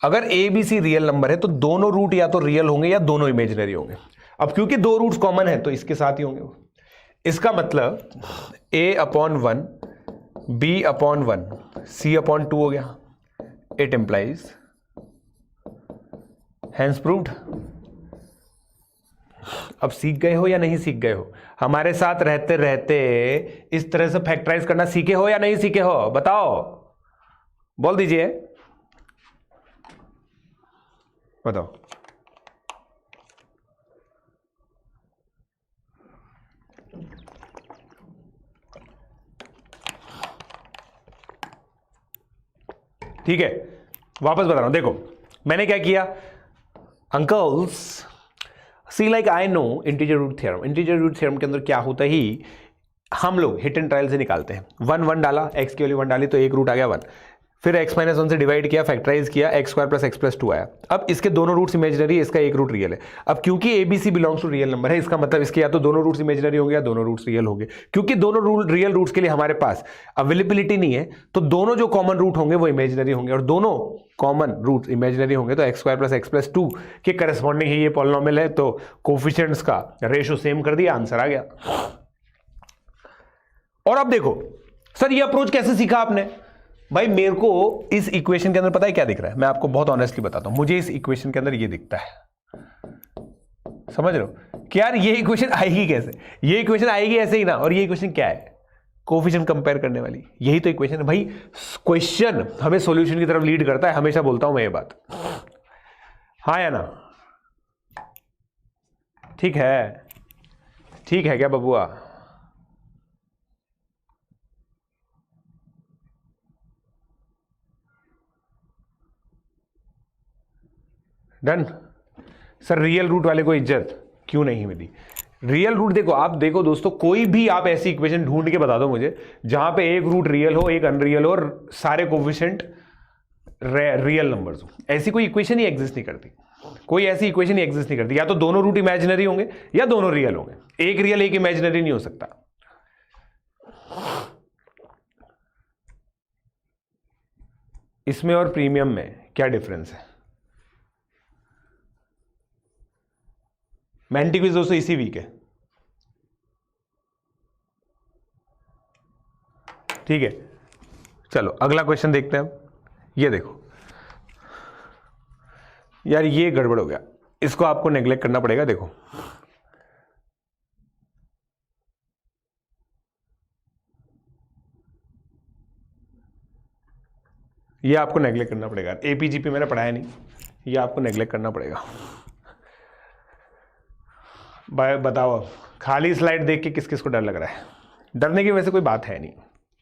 अगर a b c real number है तो दोनों रूट या तो रियल होंगे या दोनों इमेजिनरी होंगे। अब क्योंकि दो रूट्स कॉमन है तो इसके साथ ही होंगे वो। इसका मतलब a upon 1 b upon 1 c upon 2 हो गया। It implies hence proved. अब सीख गए हो या नहीं सीख गए हो? हमारे साथ रहते रहते इस तरह से फैक्टराइज करना सीखे हो या नहीं सीखे हो? बताओ, बोल दीजिए, बताओ। ठीक है, वापस बता रहा हूं, देखो मैंने क्या किया uncles, see like I know integer root theorem. Integer root theorem के अंदर क्या होता ही, हम लोग हिट एंड ट्रायल से निकालते हैं। 1 1 डाला, x की वैल्यू 1 डाली तो एक रूट आ गया 1, फिर x माइनस 1 से डिवाइड किया, फैक्टराइज किया, x square plus x plus 2 आया। अब इसके दोनों रूट्स इमेजिनरी है, इसका एक रूट रियल है। अब क्योंकि ABC belongs to real number है, इसका मतलब इसके या तो दोनों रूट्स इमेजिनरी होंगे या दोनों रूट्स रियल होंगे। क्योंकि दोनों रियल रूट्स के लिए हमारे पास अवेलेबिलिटी नहीं है, तो दोनों जो कॉमन रूट होंगे वो इमेजिनरी होंगे, और दोनों कॉमन रूट इमेजिनरी होंगे तो x square plus x plus 2 के करस्पॉन्डिंग ही ये पॉलिनोमियल है, तो कोफिशिएंट्स का रेशो सेम कर दिया, आंसर आ गया। और अब देखो सर, ये अप्रोच कैसे सीखा आपने? भाई मेरे को इस इक्वेशन के अंदर पता है क्या दिख रहा है, मैं आपको बहुत ऑनेस्टली बताता हूं, मुझे इस इक्वेशन के अंदर ये दिखता है, समझ रहे हो कि यार ये इक्वेशन आएगी कैसे? ये इक्वेशन आएगी ऐसे ही ना, और ये इक्वेशन क्या है? कोफिशिएंट कंपेयर करने वाली, यही तो इक्वेशन है भाई। क्वेश्चन हमें सॉल्यूशन की तरफ लीड करता है, हमेशा बोलता हूं मैं ये बात, हाँ या ना? ठीक है, ठीक है क्या बबुआ? डन। सर रियल रूट वाले को इज्जत क्यों नहीं मिली? रियल रूट देखो, आप देखो दोस्तों, कोई भी आप ऐसी इक्वेशन ढूंढ के बता दो मुझे जहां पे एक रूट रियल हो, एक अनरियल हो, और सारे कोफिशिएंट रियल नंबर्स हो। ऐसी कोई इक्वेशन ही एग्जिस्ट नहीं करती, कोई ऐसी इक्वेशन ही एग्जिस्ट नहीं करती। या तो दोनों रूट इमेजिनरी होंगे या दोनों रियल होंगे, एक रियल एक इमेजिनरी नहीं हो सकता। इसमें और प्रीमियम में क्या डिफरेंस है? मैंटी क्विज दोस्तों इसी वीक है, ठीक है। चलो अगला क्वेश्चन देखते हैं। ये देखो यार, ये गड़बड़ हो गया, इसको आपको नेग्लेक्ट करना पड़ेगा। देखो ये आपको नेग्लेक्ट करना पड़ेगा, एपीजीपी मैंने पढ़ाया नहीं, ये आपको नेग्लेक्ट करना पड़ेगा। बताओ, खाली स्लाइड देख के किस किस को डर लग रहा है? डरने की वैसे कोई बात है नहीं,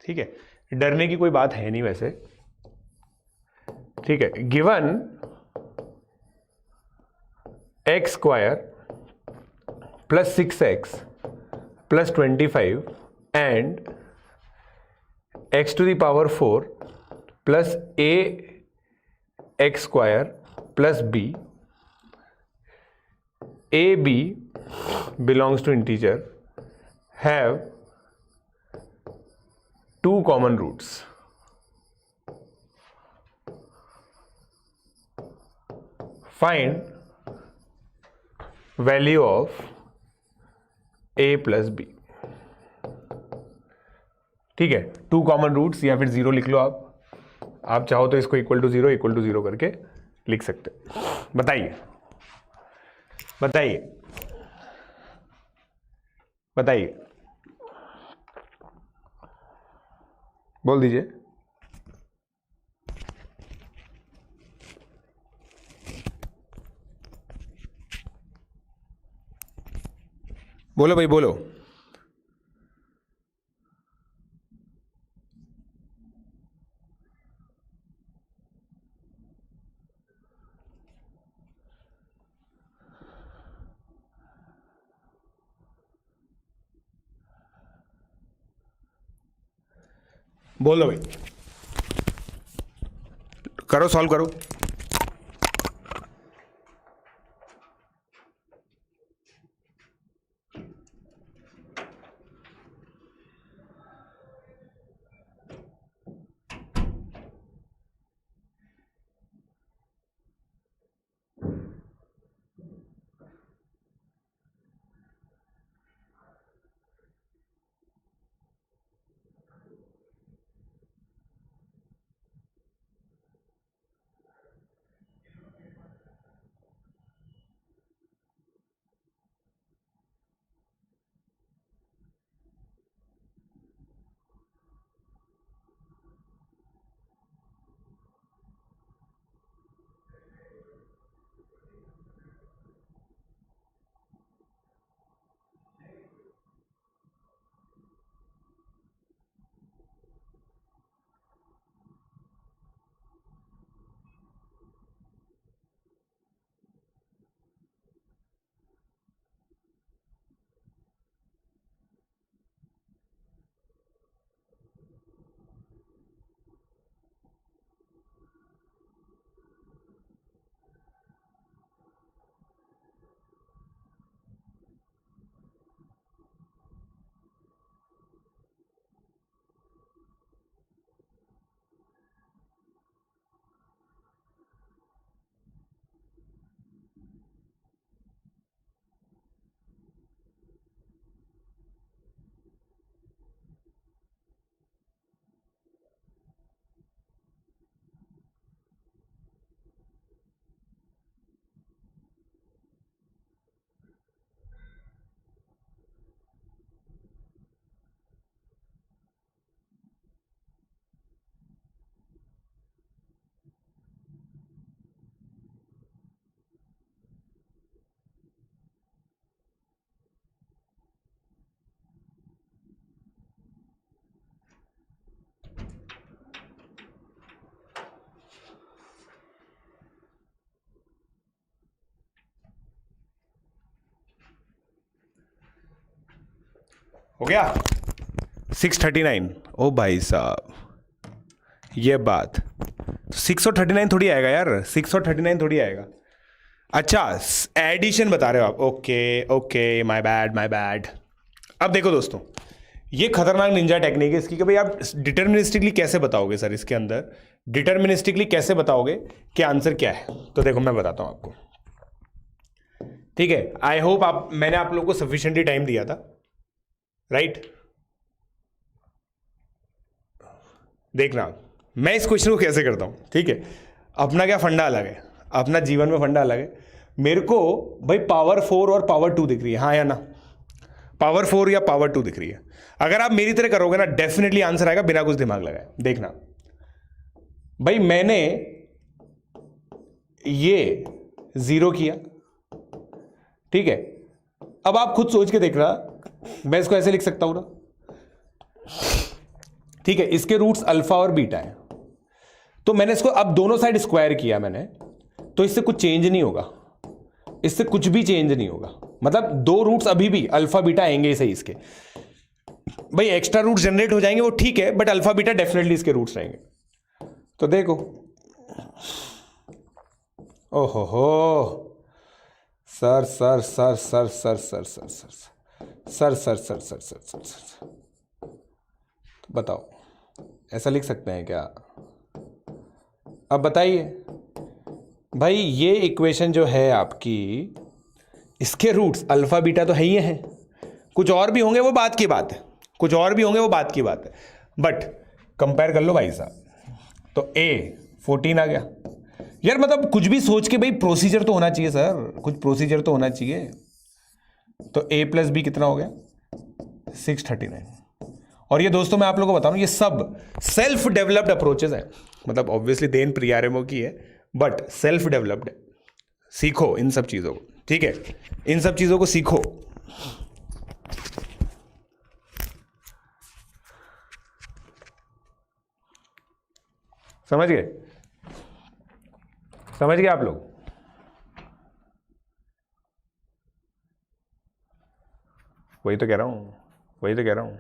ठीक है, डरने की कोई बात है नहीं वैसे, ठीक है। Given x square plus 6x plus 25 and x to the power 4 plus a x square plus b, a b belongs to integer, have two common roots. Find value of a plus b। ठीक है, टू कॉमन रूट्स, या फिर जीरो लिख लो आप चाहो तो इसको इक्वल टू जीरो करके लिख सकते। बताइए बताइए बताइए, बोल दीजिए। बोलो भाई बोलो। बोलो भाई, करो सॉल्व करो। हो गया 639। ओ भाई साहब, ये बात 639 थोड़ी आएगा यार, 639 थोड़ी आएगा। अच्छा, एडिशन बता रहे हो आप, okay okay, my bad my bad. अब देखो दोस्तों, ये खतरनाक निंजा टेक्निक है इसकी कि भाई आप डिटर्मिनिस्टिकली कैसे बताओगे सर, इसके अंदर डिटर्मिनिस्टिकली कैसे बताओगे कि आंसर क्या है। तो देखो मैं बताता हूं आपको, ठीक है। आई होप मैंने आप लोगों को सफिशिएंटली टाइम दिया था, राइट? देखना मैं इस क्वेश्चन को कैसे करता हूं, ठीक है। अपना क्या फंडा अलग है, अपना जीवन में फंडा अलग है। मेरे को भाई पावर 4 और पावर 2 दिख रही है, हाँ या ना? पावर 4 या पावर 2 दिख रही है। अगर आप मेरी तरह करोगे ना, डेफिनेटली आंसर आएगा बिना कुछ दिमाग लगाए। देखना भाई, मैंने ये 0 किया, ठीक है। अब आप खुद सोच के देखना, मैं इसको ऐसे लिख सकता हूं ना, ठीक है। इसके रूट्स अल्फा और बीटा है, तो मैंने इसको अब दोनों साइड स्क्वायर किया मैंने, तो इससे कुछ चेंज नहीं होगा, इससे कुछ भी चेंज नहीं होगा। मतलब दो रूट्स अभी भी अल्फा बीटा आएंगे सही इसके। भाई एक्स्ट्रा रूट जनरेट हो जाएंगे वो ठीक है, बट अल्फा बीटा डेफिनेटली इसके रूट्स रहेंगे। तो देखो, ओहो हो, sir sir sir sir sir sir sir sir sir sir sir sir sir sir sir, बताओ ऐसा लिख सकते हैं क्या? अब बताइए भाई, ये इक्वेशन जो है आपकी, इसके रूट्स अल्फा बीटा तो है ही है, कुछ और भी होंगे वो बात की बात है, कुछ और भी होंगे वो बात की बात है, बट कंपेयर कर लो भाई साहब। तो A 14 आ गया यार। मतलब कुछ भी सोच के भाई, प्रोसीजर तो होना चाहिए सर, कुछ प्रोसीजर तो होना चाहिए। तो A + B कितना हो गया? 639। और ये दोस्तों मैं आप लोगों को बता रहा हूं, ये सब सेल्फ डेवलप्ड अप्रोचेस हैं। मतलब ऑब्वियसली देन प्रियारेमो की है, बट सेल्फ डेवलप्ड है। सीखो इन सब चीज़ों को, ठीक है, इन सब चीज़ों को सीखो। समझ गए? समझ गए आप लोग? वही तो कह रहा हूं, वही तो कह रहा हूं।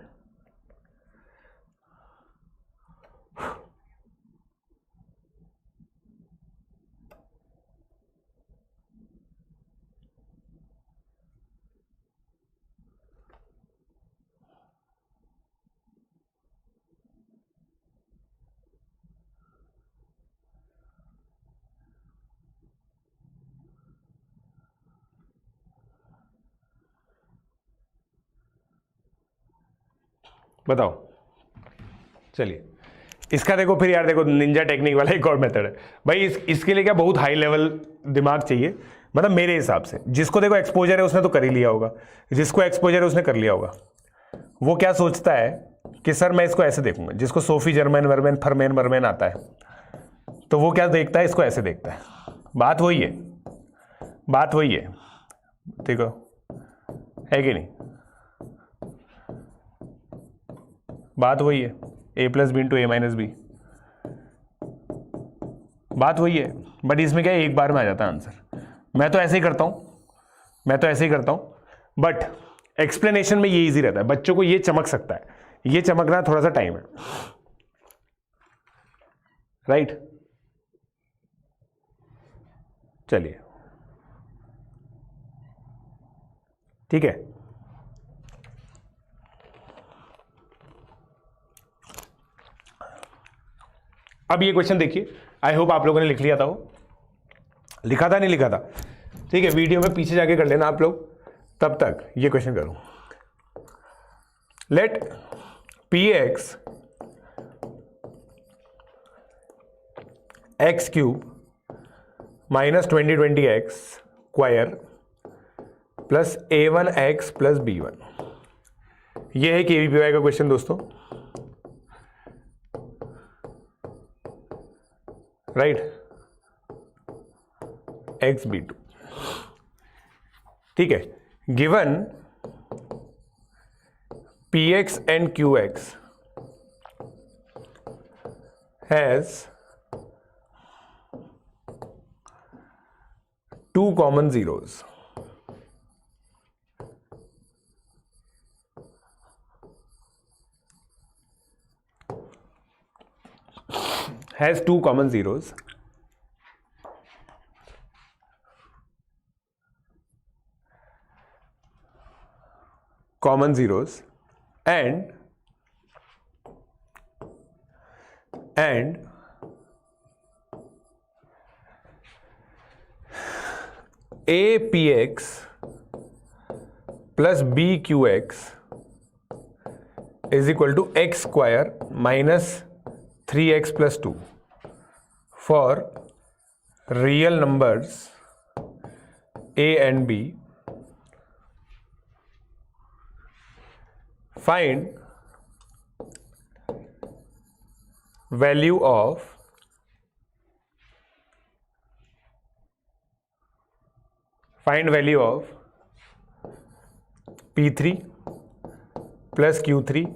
बताओ, चलिए इसका देखो फिर यार, देखो निंजा टेक्निक वाला एक और मेथड है भाई। इसके लिए क्या बहुत हाई लेवल दिमाग चाहिए, मतलब मेरे हिसाब से। जिसको देखो एक्सपोजर है उसने तो कर ही लिया होगा, जिसको एक्सपोजर है उसने कर लिया होगा। वो क्या सोचता है कि सर मैं इसको ऐसे देखूंगा, जिसको सोफी जर्मन वर्मन फरमेन वर्मेन आता है, तो वो क्या देखता है, इसको ऐसे देखता है। बात वही है, बात वही है, देखो है कि नहीं? बात वही है, a plus b into a minus b, बात वही है। बट इसमें क्या है, एक बार में आ जाता है आंसर। मैं तो ऐसे ही करता हूं, मैं तो ऐसे ही करता हूं, बट एक्सप्लेनेशन में ये इजी रहता है। बच्चों को ये चमक सकता है, ये चमकना थोड़ा सा टाइम है, राइट? चलिए ठीक है। अब ये क्वेश्चन देखिए, आई होप आप लोगों ने लिख लिया था। वो लिखा था नहीं लिखा था, ठीक है, वीडियो में पीछे जाके कर लेना आप लोग। तब तक ये क्वेश्चन करूं, let p x x cube minus 2020x square plus a1x plus b1। ये है केवीपीवाई का क्वेश्चन दोस्तों, राइट? x b2, ठीक है। Given px and qx has two common zeros, has two common zeros, and apx plus bqx is equal to x square minus 3x plus 2 for real numbers a and b. Find value of p3 plus q3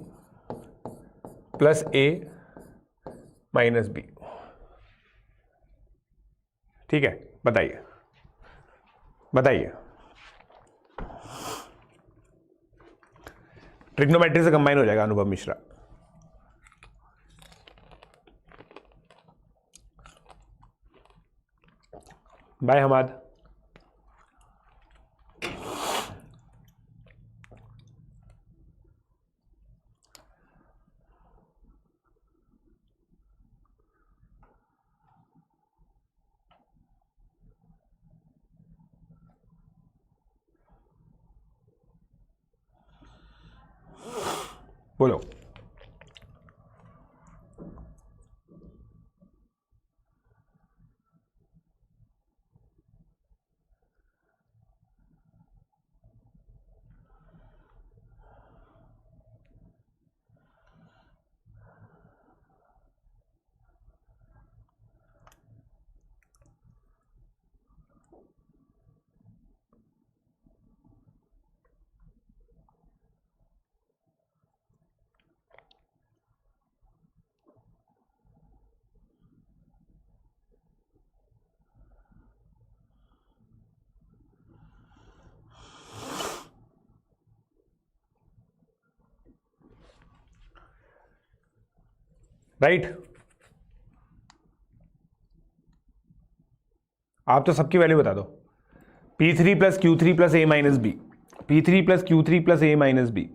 plus a minus b. ठीक है, बताइए बताइए। ट्रिग्नोमेट्री से कंबाइन हो जाएगा अनुभव मिश्रा। बाय हमाद। बोलो। राइट? आप तो सबकी वैल्यू बता दो। P3 plus Q3 plus A minus b, P3 plus Q3 plus A minus b.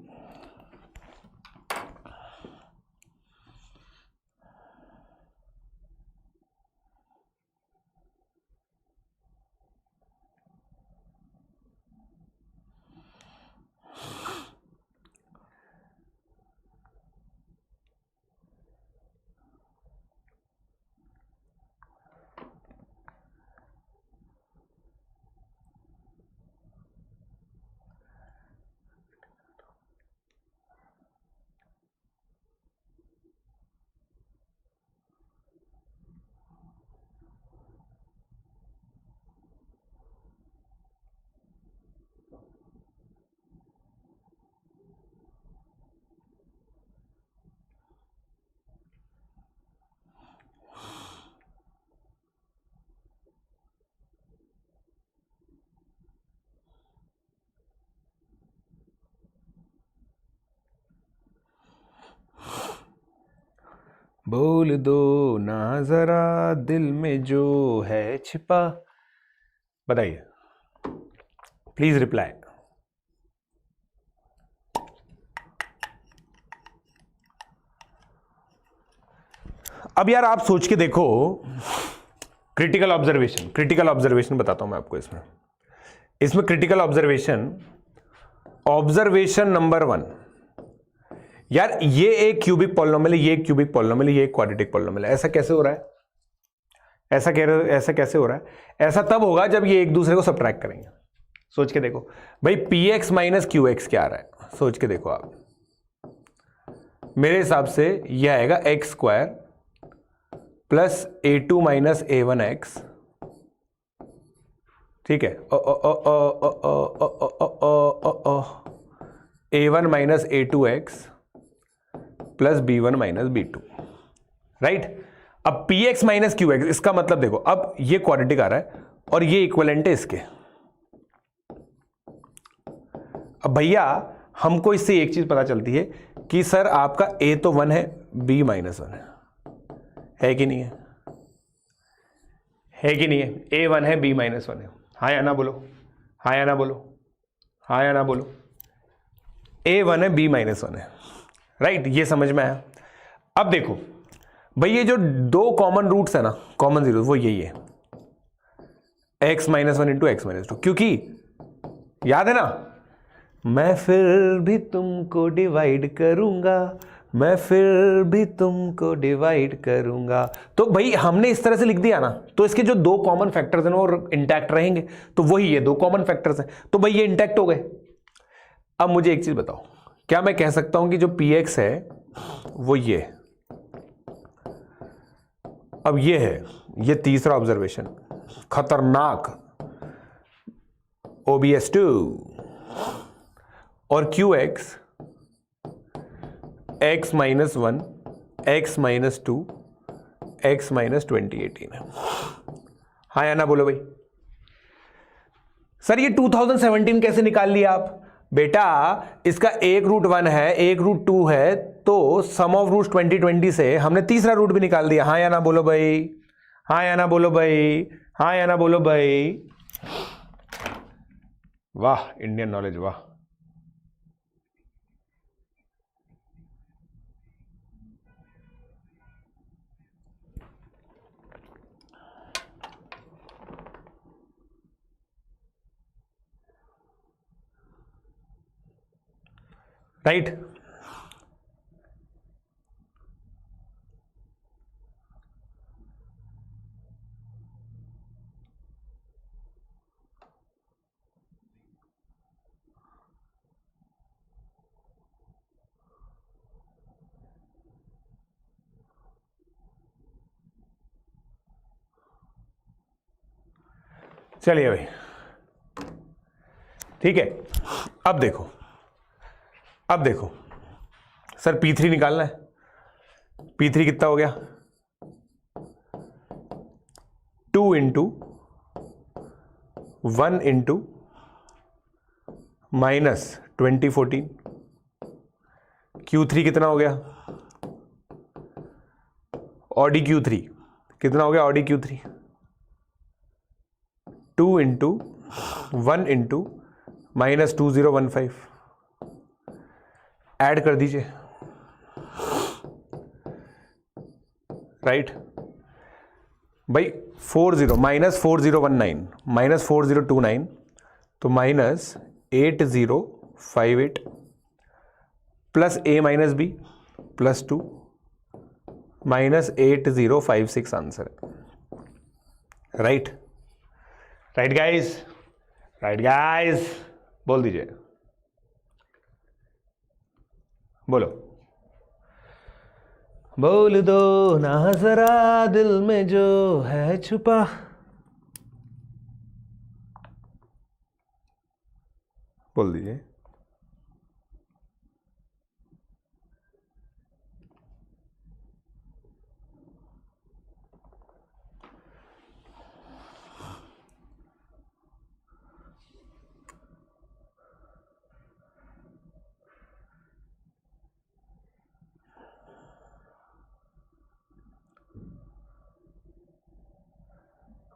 बोल दो ना जरा दिल में जो है छिपा, बताइए, प्लीज रिप्लाई। अब यार आप सोच के देखो, क्रिटिकल ऑब्जर्वेशन बताता हूं मैं आपको। इसमें क्रिटिकल ऑब्जर्वेशन नंबर 1, यार ये एक क्यूबिक पॉलिनोमियल है, ये एक क्यूबिक पॉलिनोमियल है, ये एक क्वाड्रेटिक पॉलिनोमियल है। ऐसा कैसे हो रहा है? ऐसा कैसे हो रहा है? ऐसा तब होगा जब ये एक दूसरे को सब्ट्रैक्ट करेंगे। सोच के देखो भाई, px माइनस qx क्या आ रहा है? सोच के देखो आप। मेरे हिसाब से यह आएगा x square plus A2 minus A1x, ठीक है, A1 minus A2x plus B1 minus B2, right? अब px माइनस qx, इसका मतलब देखो, अब ये क्वाड्रेटिक आ रहा है और ये इक्विवेलेंट है इसके। अब भैया हमको इससे एक चीज पता चलती है कि सर आपका a तो 1 है, b माइनस 1 है कि नहीं है? है कि नहीं है? a 1 है, b माइनस 1 है। हाँ या ना बोलो, हाँ या ना बोलो, हाँ या ना बोलो। a 1 है, b माइनस 1 है, राइट? ये समझ में आया? अब देखो भाई, ये जो दो कॉमन रूट्स है ना, कॉमन जीरो, वो यही है, x minus 1 into x minus 2, क्योंकि याद है ना, मैं फिर भी तुमको डिवाइड करूंगा, मैं फिर भी तुमको डिवाइड करूंगा। तो भाई हमने इस तरह से लिख दिया ना, तो इसके जो दो कॉमन फैक्टर्स हैं वो इंटैक्ट रहेंगे। तो वही ये दो कॉमन फैक्टर्स हैं, तो भाई ये इंटैक्ट हो गए। अब मुझे एक चीज बताओ, क्या मैं कह सकता हूं कि जो px है वो ये, अब ये है, ये तीसरा ऑब्जर्वेशन, खतरनाक, OBS2, और qx x minus 1, x minus 2, x minus 2018 है। हाँ या ना बोलो भाई? सर ये 2017 कैसे निकाल लिया आप? बेटा इसका एक रूट 1 है, एक रूट 2 है, तो सम ऑफ रूट 2020 से हमने तीसरा रूट भी निकाल दिया। हाँ या ना बोलो भाई? हाँ या ना बोलो भाई? हाँ या ना बोलो भाई? वाह इंडियन नॉलेज, वाह। राइट? चलिए भाई, ठीक है। अब देखो, अब देखो सर, P3 निकालना है। P3 कितना हो गया? 2 इंटू 1 इंटू माइनस 2014। Q3 कितना हो गया? ऑडी Q3 कितना हो गया? Audi Q3 2 into 1 into -2015 add कर दीजिए, राइट भाई। 40 -4019 तो -8058 plus A minus B plus 2 -8056 answer है, right right guys, right guys, बोल दीजिए, बोलो, बोल दो ना जरा दिल में जो है छुपा, बोल दीजिए।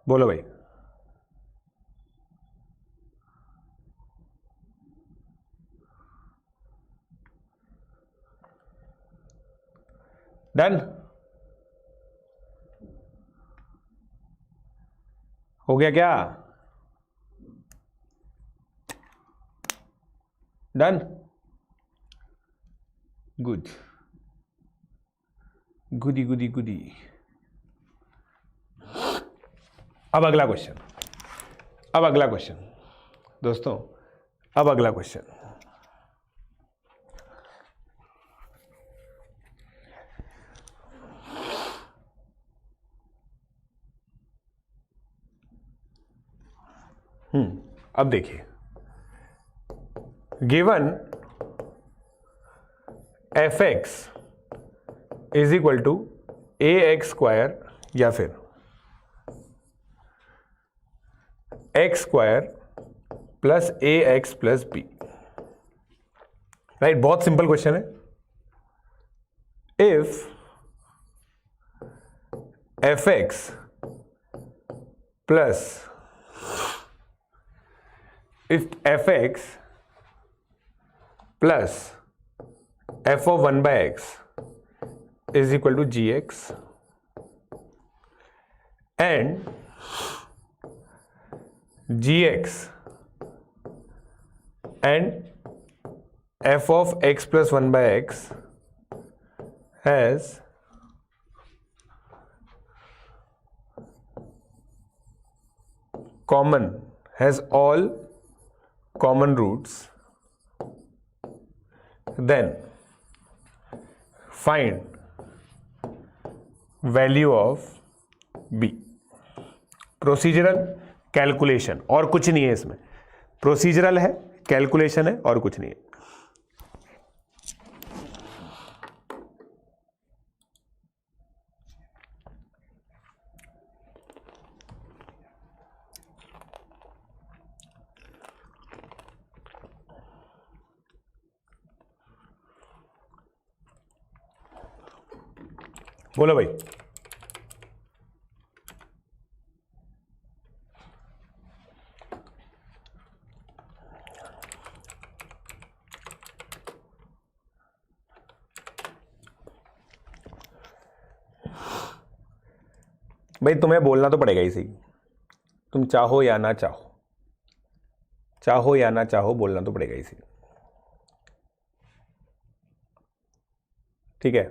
बोलो भाई, डन हो गया क्या? डन, गुड, गुडी गुडी गुडी। अब अगला क्वेश्चन, अब अगला क्वेश्चन दोस्तों, अब अगला क्वेश्चन। अब देखिए, given fx is equal to ax square या फिर x square plus ax plus b, right. बहुत सिंपल क्वेश्चन है। If fx plus if fx plus f of 1 by x is equal to gx and gx and f of x plus 1 by x has all common roots, then find value of b। Procedural calculation, और कुछ नहीं है इसमें, प्रोसीजरल है, कैलकुलेशन है, और कुछ नहीं है। बोलो भाई, भाई तुम्हें बोलना तो पड़ेगा इसी, तुम चाहो या ना चाहो, चाहो या ना चाहो बोलना तो पड़ेगा इसी, ठीक है।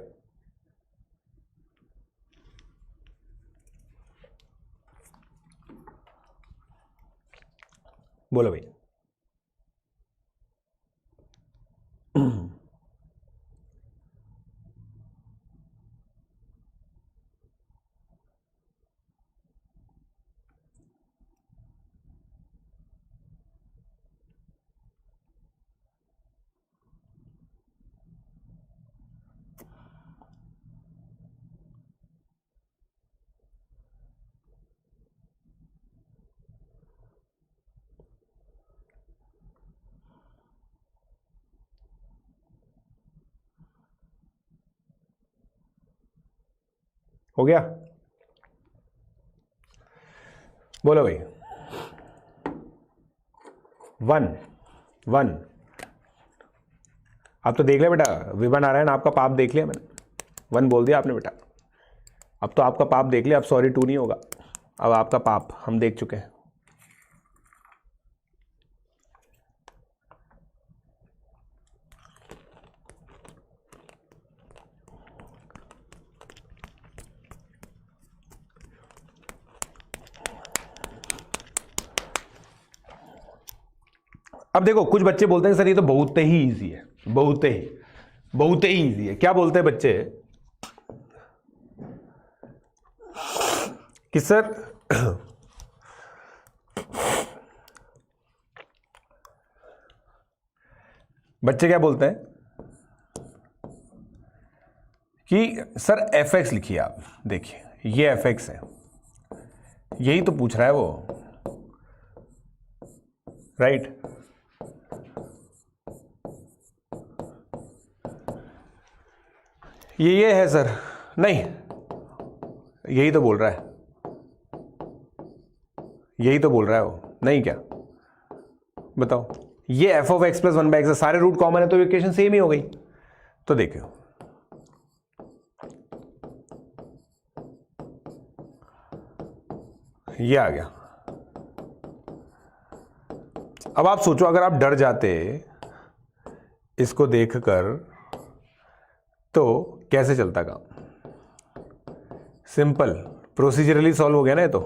बोलो भाई, हो गया? बोलो भाई। 1 1। आप तो देख लिया बेटा, विवन आ रहा है ना, आपका पाप देख लिया मैंने। 1 बोल दिया आपने बेटा, अब तो आपका पाप देख लिया, अब सॉरी 2 नहीं होगा, अब आपका पाप हम देख चुके हैं। अब देखो, कुछ बच्चे बोलते हैं सर ये तो बहुत ही इजी है, बहुत ही इजी है। क्या बोलते हैं बच्चे कि सर बच्चे क्या बोलते हैं कि सर एफ एक्स लिखिए आप, देखिए ये एफ एक्स है, यही तो पूछ रहा है वो, राइट? ये है सर, नहीं यही तो बोल रहा है, यही तो बोल रहा है वो, नहीं क्या? बताओ, ये F of x plus 1/x, सारे रूट कॉमन है तो इक्वेशन सेम ही हो गई। तो देखो ये आ गया। अब आप सोचो, अगर आप डर जाते इसको देखकर तो कैसे चलता काम? सिंपल प्रोसीजरली सॉल्व हो गया ना, ये तो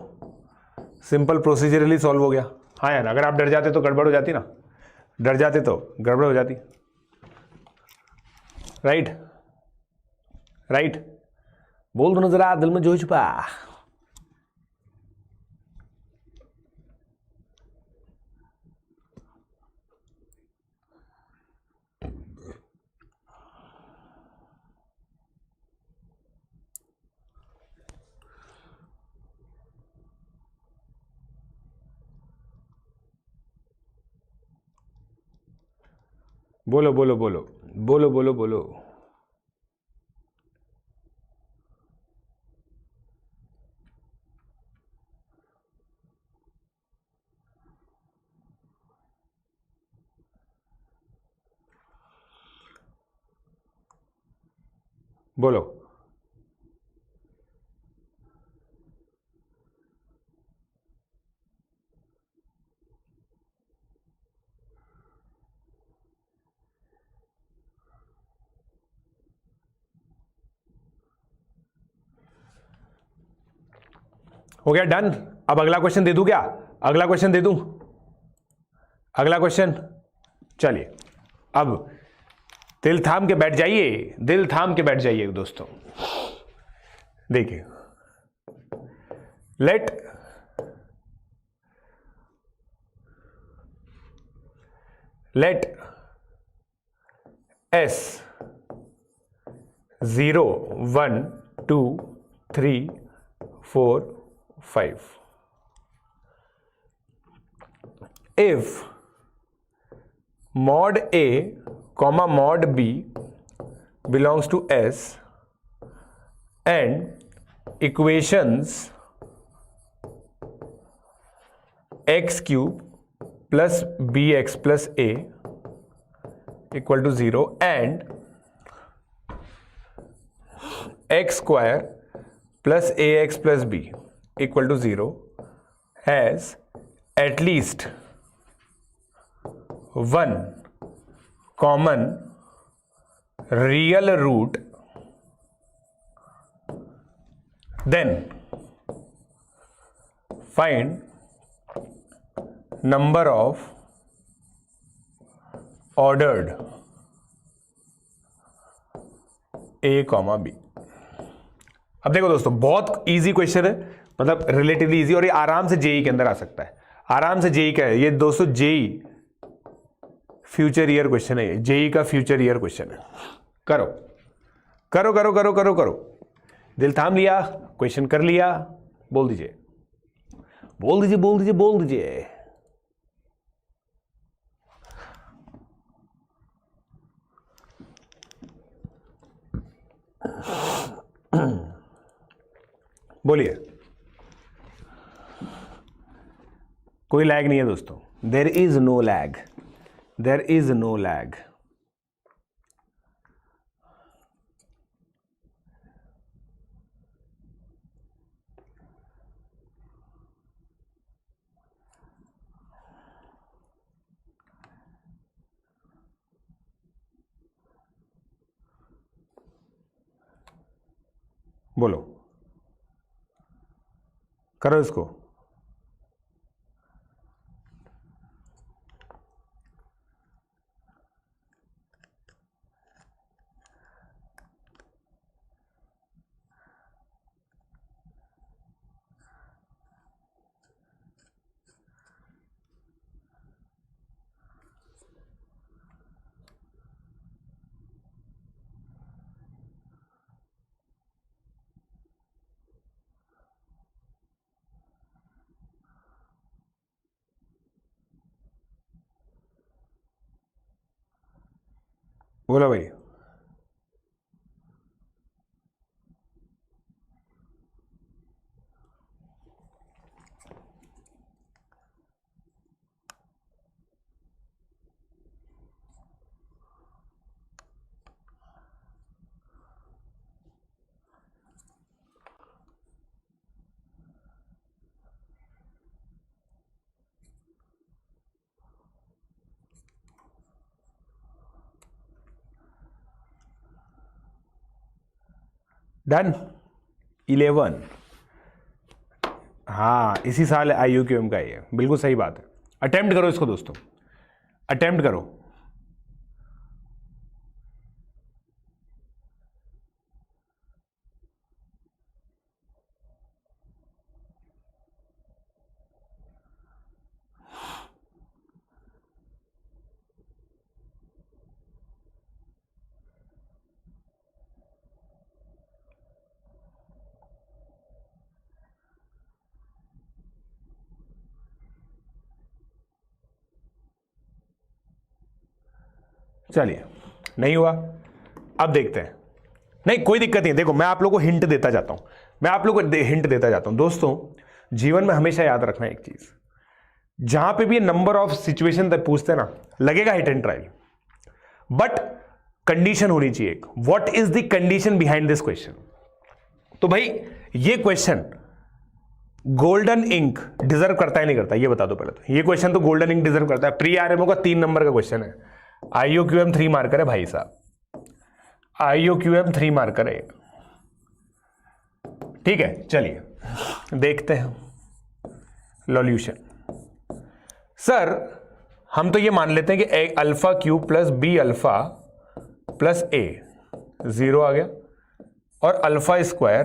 सिंपल प्रोसीजरली सॉल्व हो गया। हाँ यार, अगर आप डर जाते तो गड़बड़ हो जाती ना, डर जाते तो गड़बड़ हो जाती, राइट? राइट? बोल दो ना जरा, दिल में जो छुपा। बोलो बोलो बोलो बोलो बोलो बोलो। बोलो। हो गया डन? अब अगला क्वेश्चन दे दूं क्या? अगला क्वेश्चन दे दूं? अगला क्वेश्चन, चलिए अब दिल थाम के बैठ जाइए, दिल थाम के बैठ जाइए दोस्तों। देखिए, late S 0 1 2 3 4 5 if mod A comma mod B belongs to S and equations x cube plus bx plus a equal to 0 and x square plus ax plus b equal to 0 has at least one common real root, then find number of ordered a comma b। अब देखो दोस्तों, बहुत इजी क्वेश्चन है, मतलब रिलेटिवली इजी, और ये आराम से जेई के अंदर आ सकता है, आराम से। जेई का है ये दोस्तों, जेई फ्यूचर ईयर क्वेश्चन है, जेई का फ्यूचर ईयर क्वेश्चन है। करो करो करो करो करो करो, दिल थाम लिया, क्वेश्चन कर लिया, बोल दीजिए बोल दीजिए बोल दीजिए बोल दीजिए। बोलिए। कोई लैग नहीं है दोस्तों, there is no lag, there is no lag. बोलो, करो इसको। बोलो भाई। डन। 11। हाँ, इसी साल IUQM का ही है, बिल्कुल सही बात है। अटेम्प्ट करो इसको दोस्तों, अटेम्प्ट करो। चलिए, नहीं हुआ, अब देखते हैं। नहीं, कोई दिक्कत नहीं। देखो, मैं आप लोगों को हिंट देता जाता हूं, मैं आप लोगों को हिंट देता जाता हूं। दोस्तों, जीवन में हमेशा याद रखना एक चीज, जहां पे भी नंबर ऑफ सिचुएशन तक पूछते हैं ना, लगेगा hit and trial, but condition होनी चाहिए। What is the condition behind this question? तो भाई, ये क्वेश्चन गोल्डन इंक डिजर्व करता है नहीं करता, ये बता दो पहले तो। ये क्वेश्चन तो गोल्डन इंक डिजर्व करता है। प्री आरएमओ का 3 नंबर का क्वेश्चन है, IUQM 3 मार्कर है भाई साहब, IUQM 3 मार्कर है। ठीक है, चलिए देखते हैं सॉल्यूशन। सर, हम तो ये मान लेते हैं कि alpha cube plus b alpha plus a 0 आ गया, और alpha square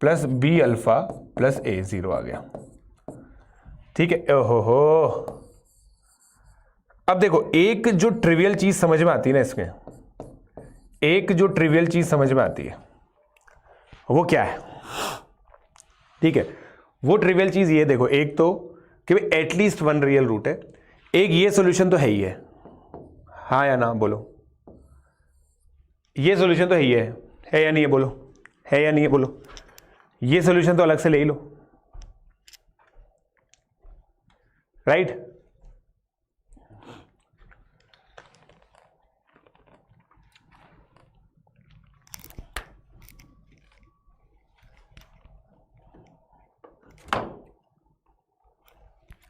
plus b alpha plus a 0 आ गया। ठीक है। ओहो, अब देखो, एक जो ट्रिवियल चीज समझ में आती है ना इसमें, एक जो ट्रिवियल चीज समझ में आती है वो क्या है? ठीक है, वो ट्रिवियल चीज ये देखो, एक तो कि भाई एटलीस्ट 1 रियल रूट है, एक ये सॉल्यूशन तो है ही है, हाँ या ना बोलो। ये सॉल्यूशन तो है ही है या नहीं है बोलो, है या नहीं है बोलो। ये सॉल्यूशन तो अलग से ले ही लो, राइट?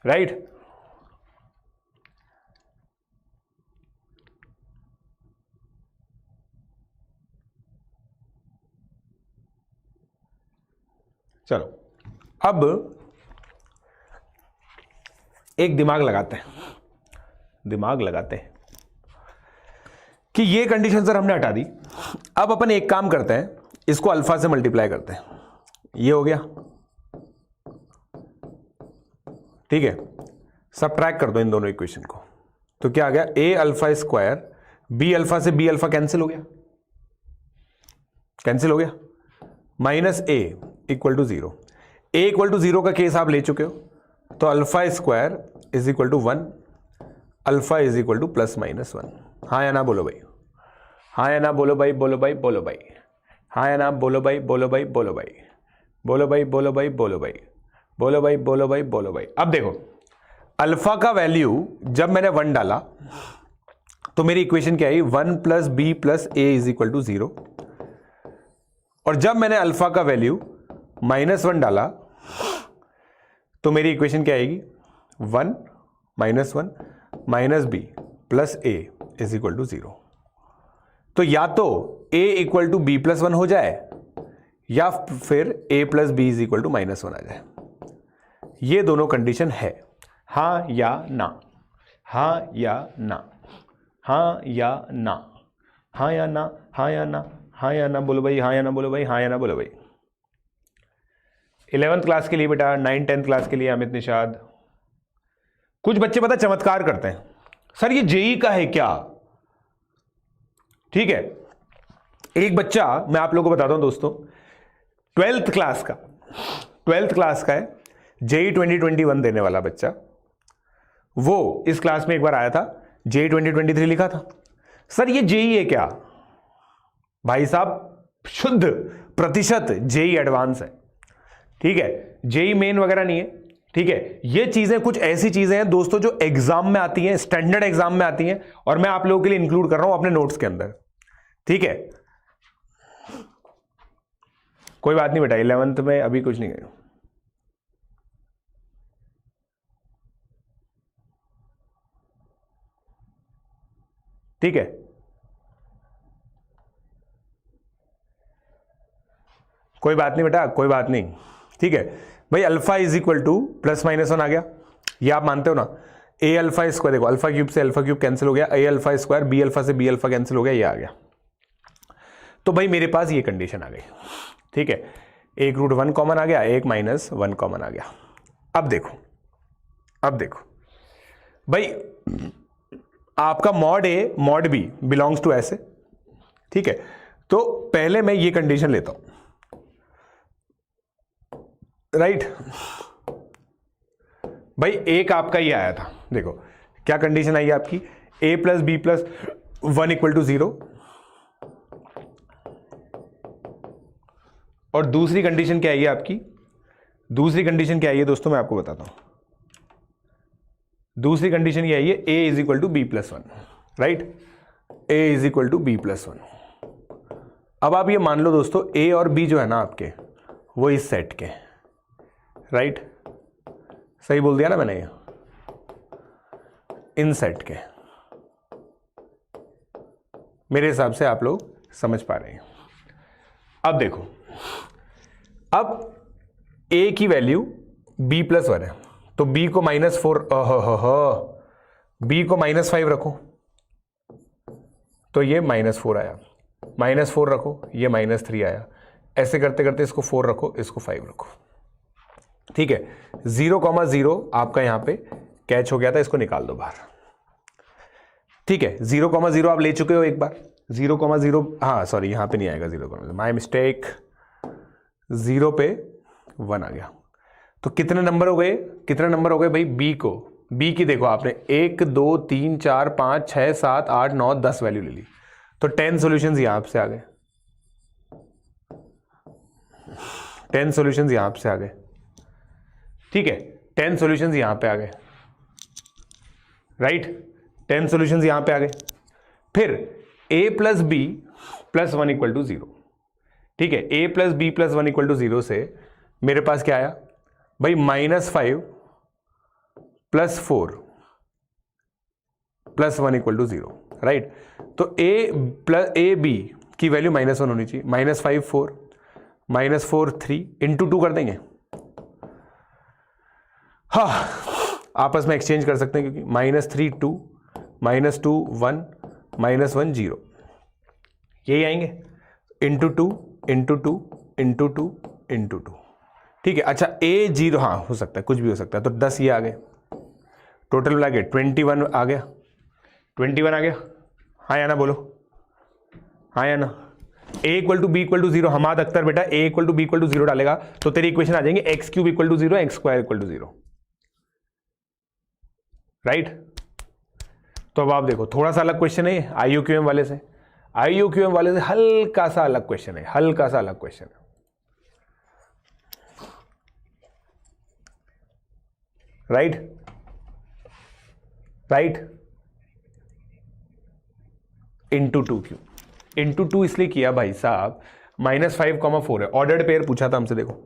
राइट? चलो, अब एक दिमाग लगाते हैं, दिमाग लगाते हैं कि ये कंडीशन सर हमने हटा दी। अब अपन एक काम करते हैं, इसको अल्फा से मल्टीप्लाई करते हैं। ये हो गया, ठीक है। सबट्रैक्ट कर दो इन दोनों इक्वेशन को, तो क्या आ गया? A alpha square, b alpha से बी अल्फा कैंसिल हो गया, कैंसिल हो गया, minus a equal to 0। A equal to 0 का केस आप ले चुके हो, तो alpha square is equal to 1, alpha is equal to plus minus 1। हाँ या ना बोलो भाई, हाँ या ना बोलो भाई, बोलो भाई, बोलो भाई, हाँ या ना बोलो भाई, बोलो भाई, बोलो भाई, बोलो भाई, बोलो भाई, बोलो भाई, बोलो भाई, बोलो भाई, बोलो भाई। अब देखो अल्फा का वैल्यू जब मैंने 1 डाला तो मेरी इक्वेशन क्या आई, 1 plus b plus a is equal to 0। और जब मैंने अल्फा का वैल्यू -1 डाला तो मेरी इक्वेशन क्या आएगी, 1 -1 minus b plus a is equal to 0। तो या तो a equal to b plus 1 हो जाए या फिर a plus b is equal to -1 आ जाए। ये दोनों कंडीशन है, हाँ या ना, हाँ या ना, हाँ या ना, हाँ या ना, हाँ या ना, हाँ या ना, बोलो भाई, हाँ या ना बोलो भाई, हाँ या ना बोलो भाई। 11th क्लास के लिए बेटा, 9th 10th क्लास के लिए अमित निषाद। कुछ बच्चे पता चमत्कार करते हैं, सर ये जेई का है क्या? ठीक है, एक बच्चा मैं आप लोगों को बताता हूं दोस्तों, 12th क्लास का है, जेई 2021 देने वाला बच्चा, वो इस क्लास में एक बार आया था, जेई 2023 लिखा था। सर ये जेई है क्या? भाई साहब शुद्ध प्रतिशत जेई एडवांस है। ठीक है, जेई मेन वगैरह नहीं है। ठीक है, ये चीजें कुछ ऐसी चीजें हैं दोस्तों जो एग्जाम में आती हैं, स्टैंडर्ड एग्जाम में आती हैं, और मैं आप लोगों के लिए इंक्लूड कर रहा हूं अपने नोट्स के अंदर। ठीक है, कोई बात नहीं बेटा, 11th में अभी कुछ नहीं है। ठीक है, कोई बात नहीं बेटा, कोई बात नहीं। ठीक है भाई, अल्फा इज इक्वल टू +-1 आ गया, ये आप मानते हो ना। ए अल्फा स्क्वायर, देखो अल्फा क्यूब से अल्फा क्यूब कैंसिल हो गया, a alpha square, b alpha से बी अल्फा कैंसिल हो गया, ये आ गया। तो भाई मेरे पास ये कंडीशन आ गई। ठीक है, एक √1 कॉमन आ गया, एक -1 कॉमन आ गया। अब देखो भाई, आपका mod a mod b belongs to ऐसे। ठीक है, तो पहले मैं ये कंडीशन लेता हूं, राइट भाई। एक आपका ये आया था, देखो क्या कंडीशन आई आपकी, a plus b plus 1 equal to 0, और दूसरी कंडीशन क्या आई है आपकी, दूसरी कंडीशन क्या आई है दोस्तों, मैं आपको बताता हूं। दूसरी कंडीशन ये आई है a is equal to b plus 1, right, a is equal to b plus 1। अब आप ये मान लो दोस्तों, a और b जो है ना आपके, वो इस सेट के, राइट, सही बोल दिया ना मैंने, ये इन सेट के। मेरे हिसाब से आप लोग समझ पा रहे हैं। अब देखो, अब a की वैल्यू b प्लस 1 है, तो b को -4, b को -5 रखो तो ये -4 आया, -4 रखो ये -3 आया, ऐसे करते करते इसको 4 रखो, इसको 5 रखो। ठीक है, 0,0 आपका यहां पे कैच हो गया था, इसको निकाल दो बाहर। ठीक है, 0,0 आप ले चुके हो एक बार, 0,0, हाँ सॉरी यहां पे नहीं आएगा 0,0, माय मिस्टेक, 0 पे 1 आ गया। तो कितने नंबर हो गए, कितने नंबर हो गए भाई, बी की देखो आपने 1 2 3 4 5 6 7 8 9 10 वैल्यू ले ली, तो 10 सॉल्यूशंस यहां से आ गए, 10 सॉल्यूशंस यहां से आ गए। ठीक है, 10 सॉल्यूशंस यहां पे आ गए, राइट, 10 सॉल्यूशंस यहां पे आ गए। फिर a plus b plus 1 equal to 0। ठीक है, a plus b plus 1 equal to 0 से मेरे पास क्या आया भाई, -5 plus 4 plus 1 equal to 0, right. तो a b की वैल्यू -1 होनी चाहिए, -5 4 -4 3 इंटू 2 कर देंगे, हाँ आपस में एक्सचेंज कर सकते हैं, क्योंकि -3 2 -2 1 -1 0, यही आएंगे, इंटू 2 इंटू 2 इंटू 2 इंटू 2। ठीक है, अच्छा a 0, हाँ हो सकता है, कुछ भी हो सकता है, तो 10 ये आ गए, टोटल मिला के 21 आ गया, 21 आ गया, हाँ या ना बोलो, हाँ या ना। a equal to b equal to 0, Hamad Akhtar बेटा a equal to b equal to 0 डालेगा तो तेरी इक्वेशन आ जाएंगे x³ equal to 0, x² equal to 0, right. तो अब आप देखो, थोड़ा सा अलग क्वेश्चन है, IUQM वाले से, IUQM वाले से हल्का सा अलग क्वेश्चन है, हल्का सा अलग क्वेश्चन है। राइट राइट, इंटू टू क्यों? इंटू टू इसलिए किया भाई साहब, -5,4 है, ऑर्डर्ड पेयर पूछा था हमसे, देखो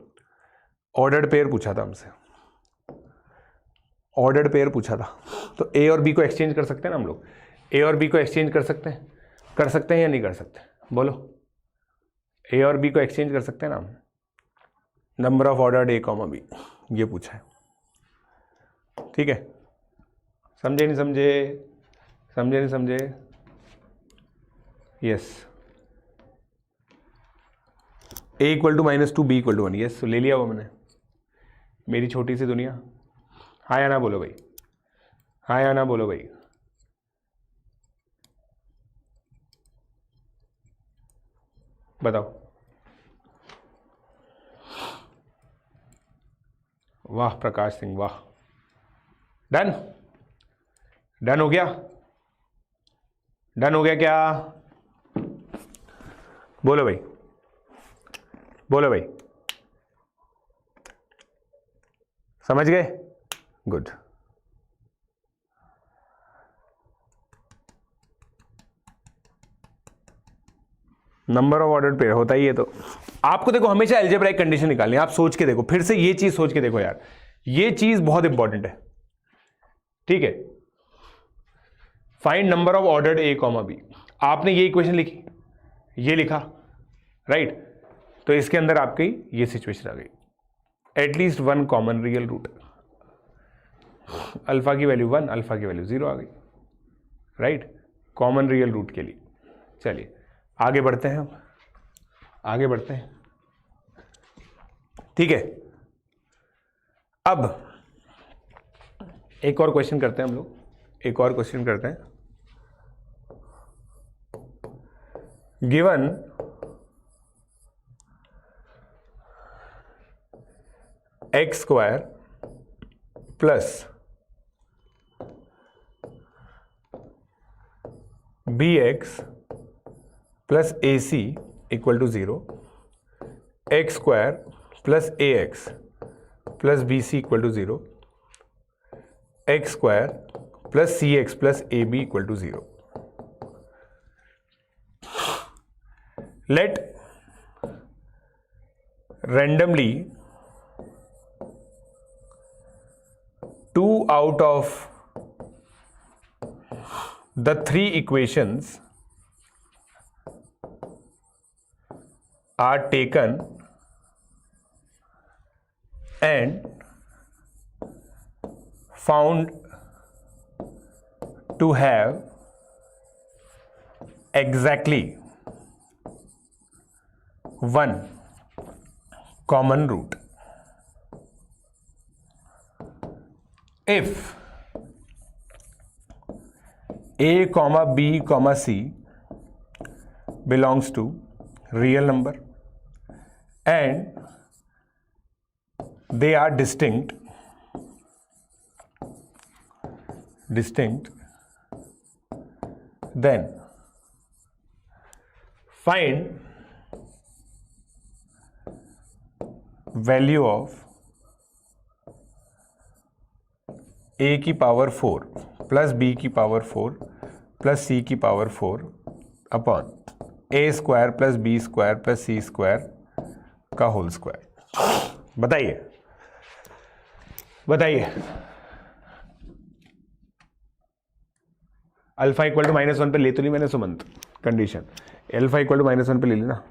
ऑर्डर्ड पेयर पूछा था हमसे, ऑर्डर्ड पेयर पूछा था, तो ए और बी को एक्सचेंज कर सकते हैं ना हम लोग, ए और बी को एक्सचेंज कर सकते हैं, कर सकते हैं या नहीं कर सकते, बोलो, ए और बी को एक्सचेंज कर सकते हैं ना हम, number of ordered a comma b, ये पूछा है, ठीक है, समझे नहीं समझे, समझे नहीं समझे, yes, a equal to -2 b equal to 1, yes, ले लिया वो मैंने, मेरी छोटी सी दुनिया, हाँ या ना बोलो भाई, हाँ या ना बोलो भाई, बताओ, वाह प्रकाश सिंह वाह, डन, डन हो गया, डन हो गया क्या, बोलो भाई, बोलो भाई, समझ गए, good, number of ordered pair होता ही है, तो आपको देखो हमेशा अलजेब्राइक कंडीशन निकालनी है, आप सोच के देखो, फिर से ये चीज सोच के देखो यार, ये चीज बहुत इंपॉर्टेंट है, ठीक है, find number of ordered a comma b, आपने ये इक्वेशन लिखी, ये लिखा, राइट, तो इसके अंदर आपकी ये सिचुएशन आ गई, at least one common real root, alpha की वैल्यू 1, अल्फा की वैल्यू 0 आ गई, राइट, कॉमन रियल रूट के लिए, चलिए आगे बढ़ते हैं, हम आगे बढ़ते हैं, ठीक है, अब एक और क्वेश्चन करते हैं हम लोग, एक और क्वेश्चन करते हैं, given x square plus b x plus a c equal to 0, x square plus a x plus b c equal to 0, x square plus c x plus a b equal to 0, let randomly 2 out of the 3 equations are taken and found to have exactly one common root. If a comma b comma c belongs to real number and they are distinct, then find value of a की पावर 4 प्लस बी की पावर 4 प्लस सी की power 4 upon a square plus b square plus c square का होल स्क्वायर, बताइए बताइए, अल्फा इक्वल टू -1 पे ले तो नहीं मैंने Sumant condition, alpha equal to -1 पे ले लेना,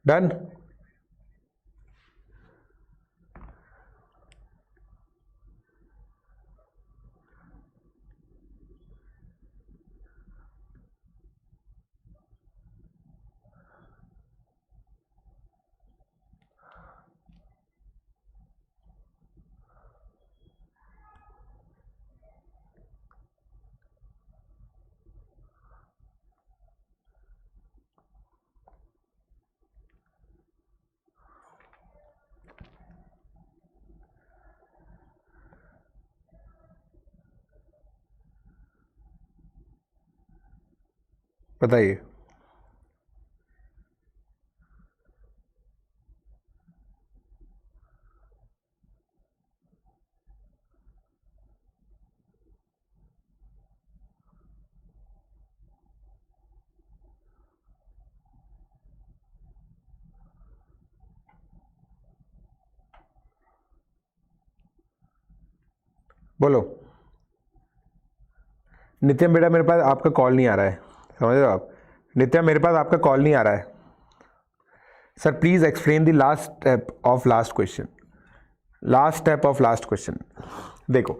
डन, बताइए। बोलो। नित्यम बेटा मेरे पास आपका कॉल नहीं आ रहा है, समझ रहे हो आप? नित्यम मेरे पास आपका कॉल नहीं आ रहा है। Sir please explain the last step of last question. Last step of last question, देखो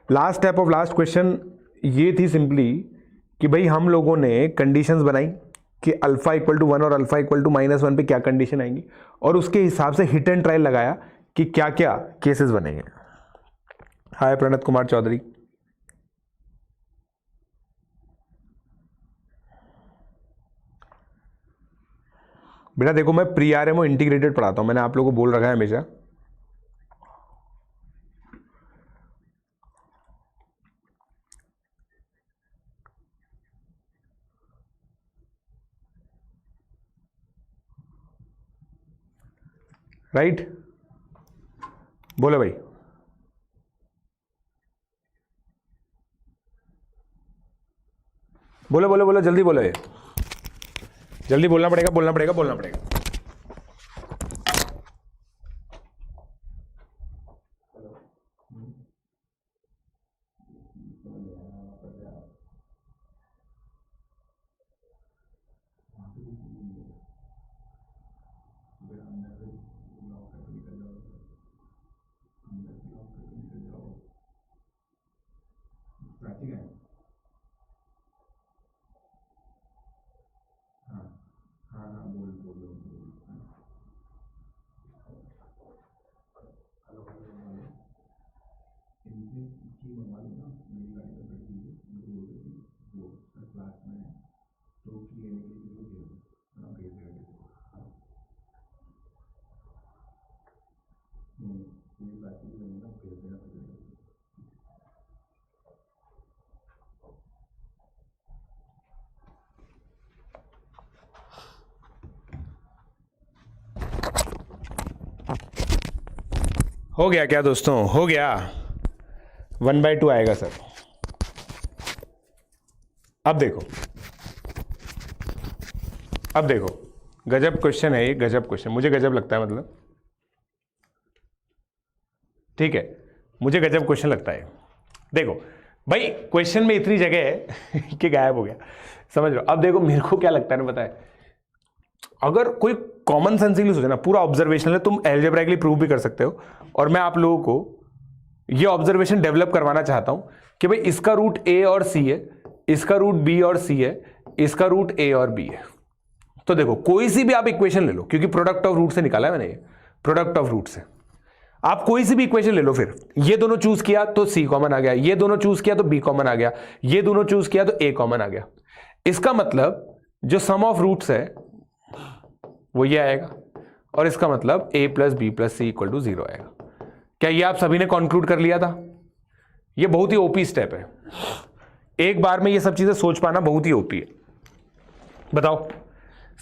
last step of last question ये थी सिंपली कि भाई हम लोगों ने कंडीशंस बनाई कि अल्फा इक्वल टू 1 और अल्फा इक्वल टू -1 पे क्या कंडीशन आएंगी, और उसके हिसाब से हिट एंड ट्रायल लगाया कि क्या क्या केसेस बनेंगे। हाय प्रणत कुमार चौधरी। बेटा देखो मैं प्री आरएमओ इंटीग्रेटेड पढ़ाता हूं, मैंने आप लोगों को बोल रखा है हमेशा। राइट, बोलो भाई। बोलो बोलो बोलो, जल्दी बोलो, ये जल्दी बोलना पड़ेगा, बोलना पड़ेगा, बोलना पड़ेगा। हो गया क्या दोस्तों, हो गया? 1/2 आएगा सर। अब देखो, अब देखो, गजब क्वेश्चन है ये, गजब क्वेश्चन, मुझे गजब लगता है, मतलब ठीक है, मुझे गजब क्वेश्चन लगता है। देखो भाई क्वेश्चन में इतनी जगह है कि गायब हो गया, समझ लो। अब देखो मेरे को क्या लगता है ना, पता है, अगर कोई कॉमन सेंसिकली सोचे ना, पूरा ऑब्जर्वेशनल है, तुम एल्जेब्राइकली प्रूव भी कर सकते हो, और मैं आप लोगों को ये ऑब्जर्वेशन डेवलप करवाना चाहता हूं कि भाई इसका रूट ए और सी है, इसका रूट बी और सी है, इसका रूट ए और बी है। तो देखो कोई सी भी आप इक्वेशन ले लो, क्योंकि प्रोडक्ट ऑफ रूट से निकाला है मैंने, ये प्रोडक्ट ऑफ रूट से आप कोई सी भी इक्वेशन ले लो, फिर ये दोनों चूज किया तो सी कॉमन आ गया, ये दोनों चूज किया तो बी कॉमन आ गया, ये दोनों चूज किया तो ए कॉमन आ गया। इसका मतलब जो सम ऑफ रूट्स है वो ये आएगा, और इसका मतलब a plus b plus c equal to 0 आएगा। क्या ये आप सभी ने कंक्लूड कर लिया था? ये बहुत ही ओपी स्टेप है, एक बार में ये सब चीजें सोच पाना बहुत ही ओपी है। बताओ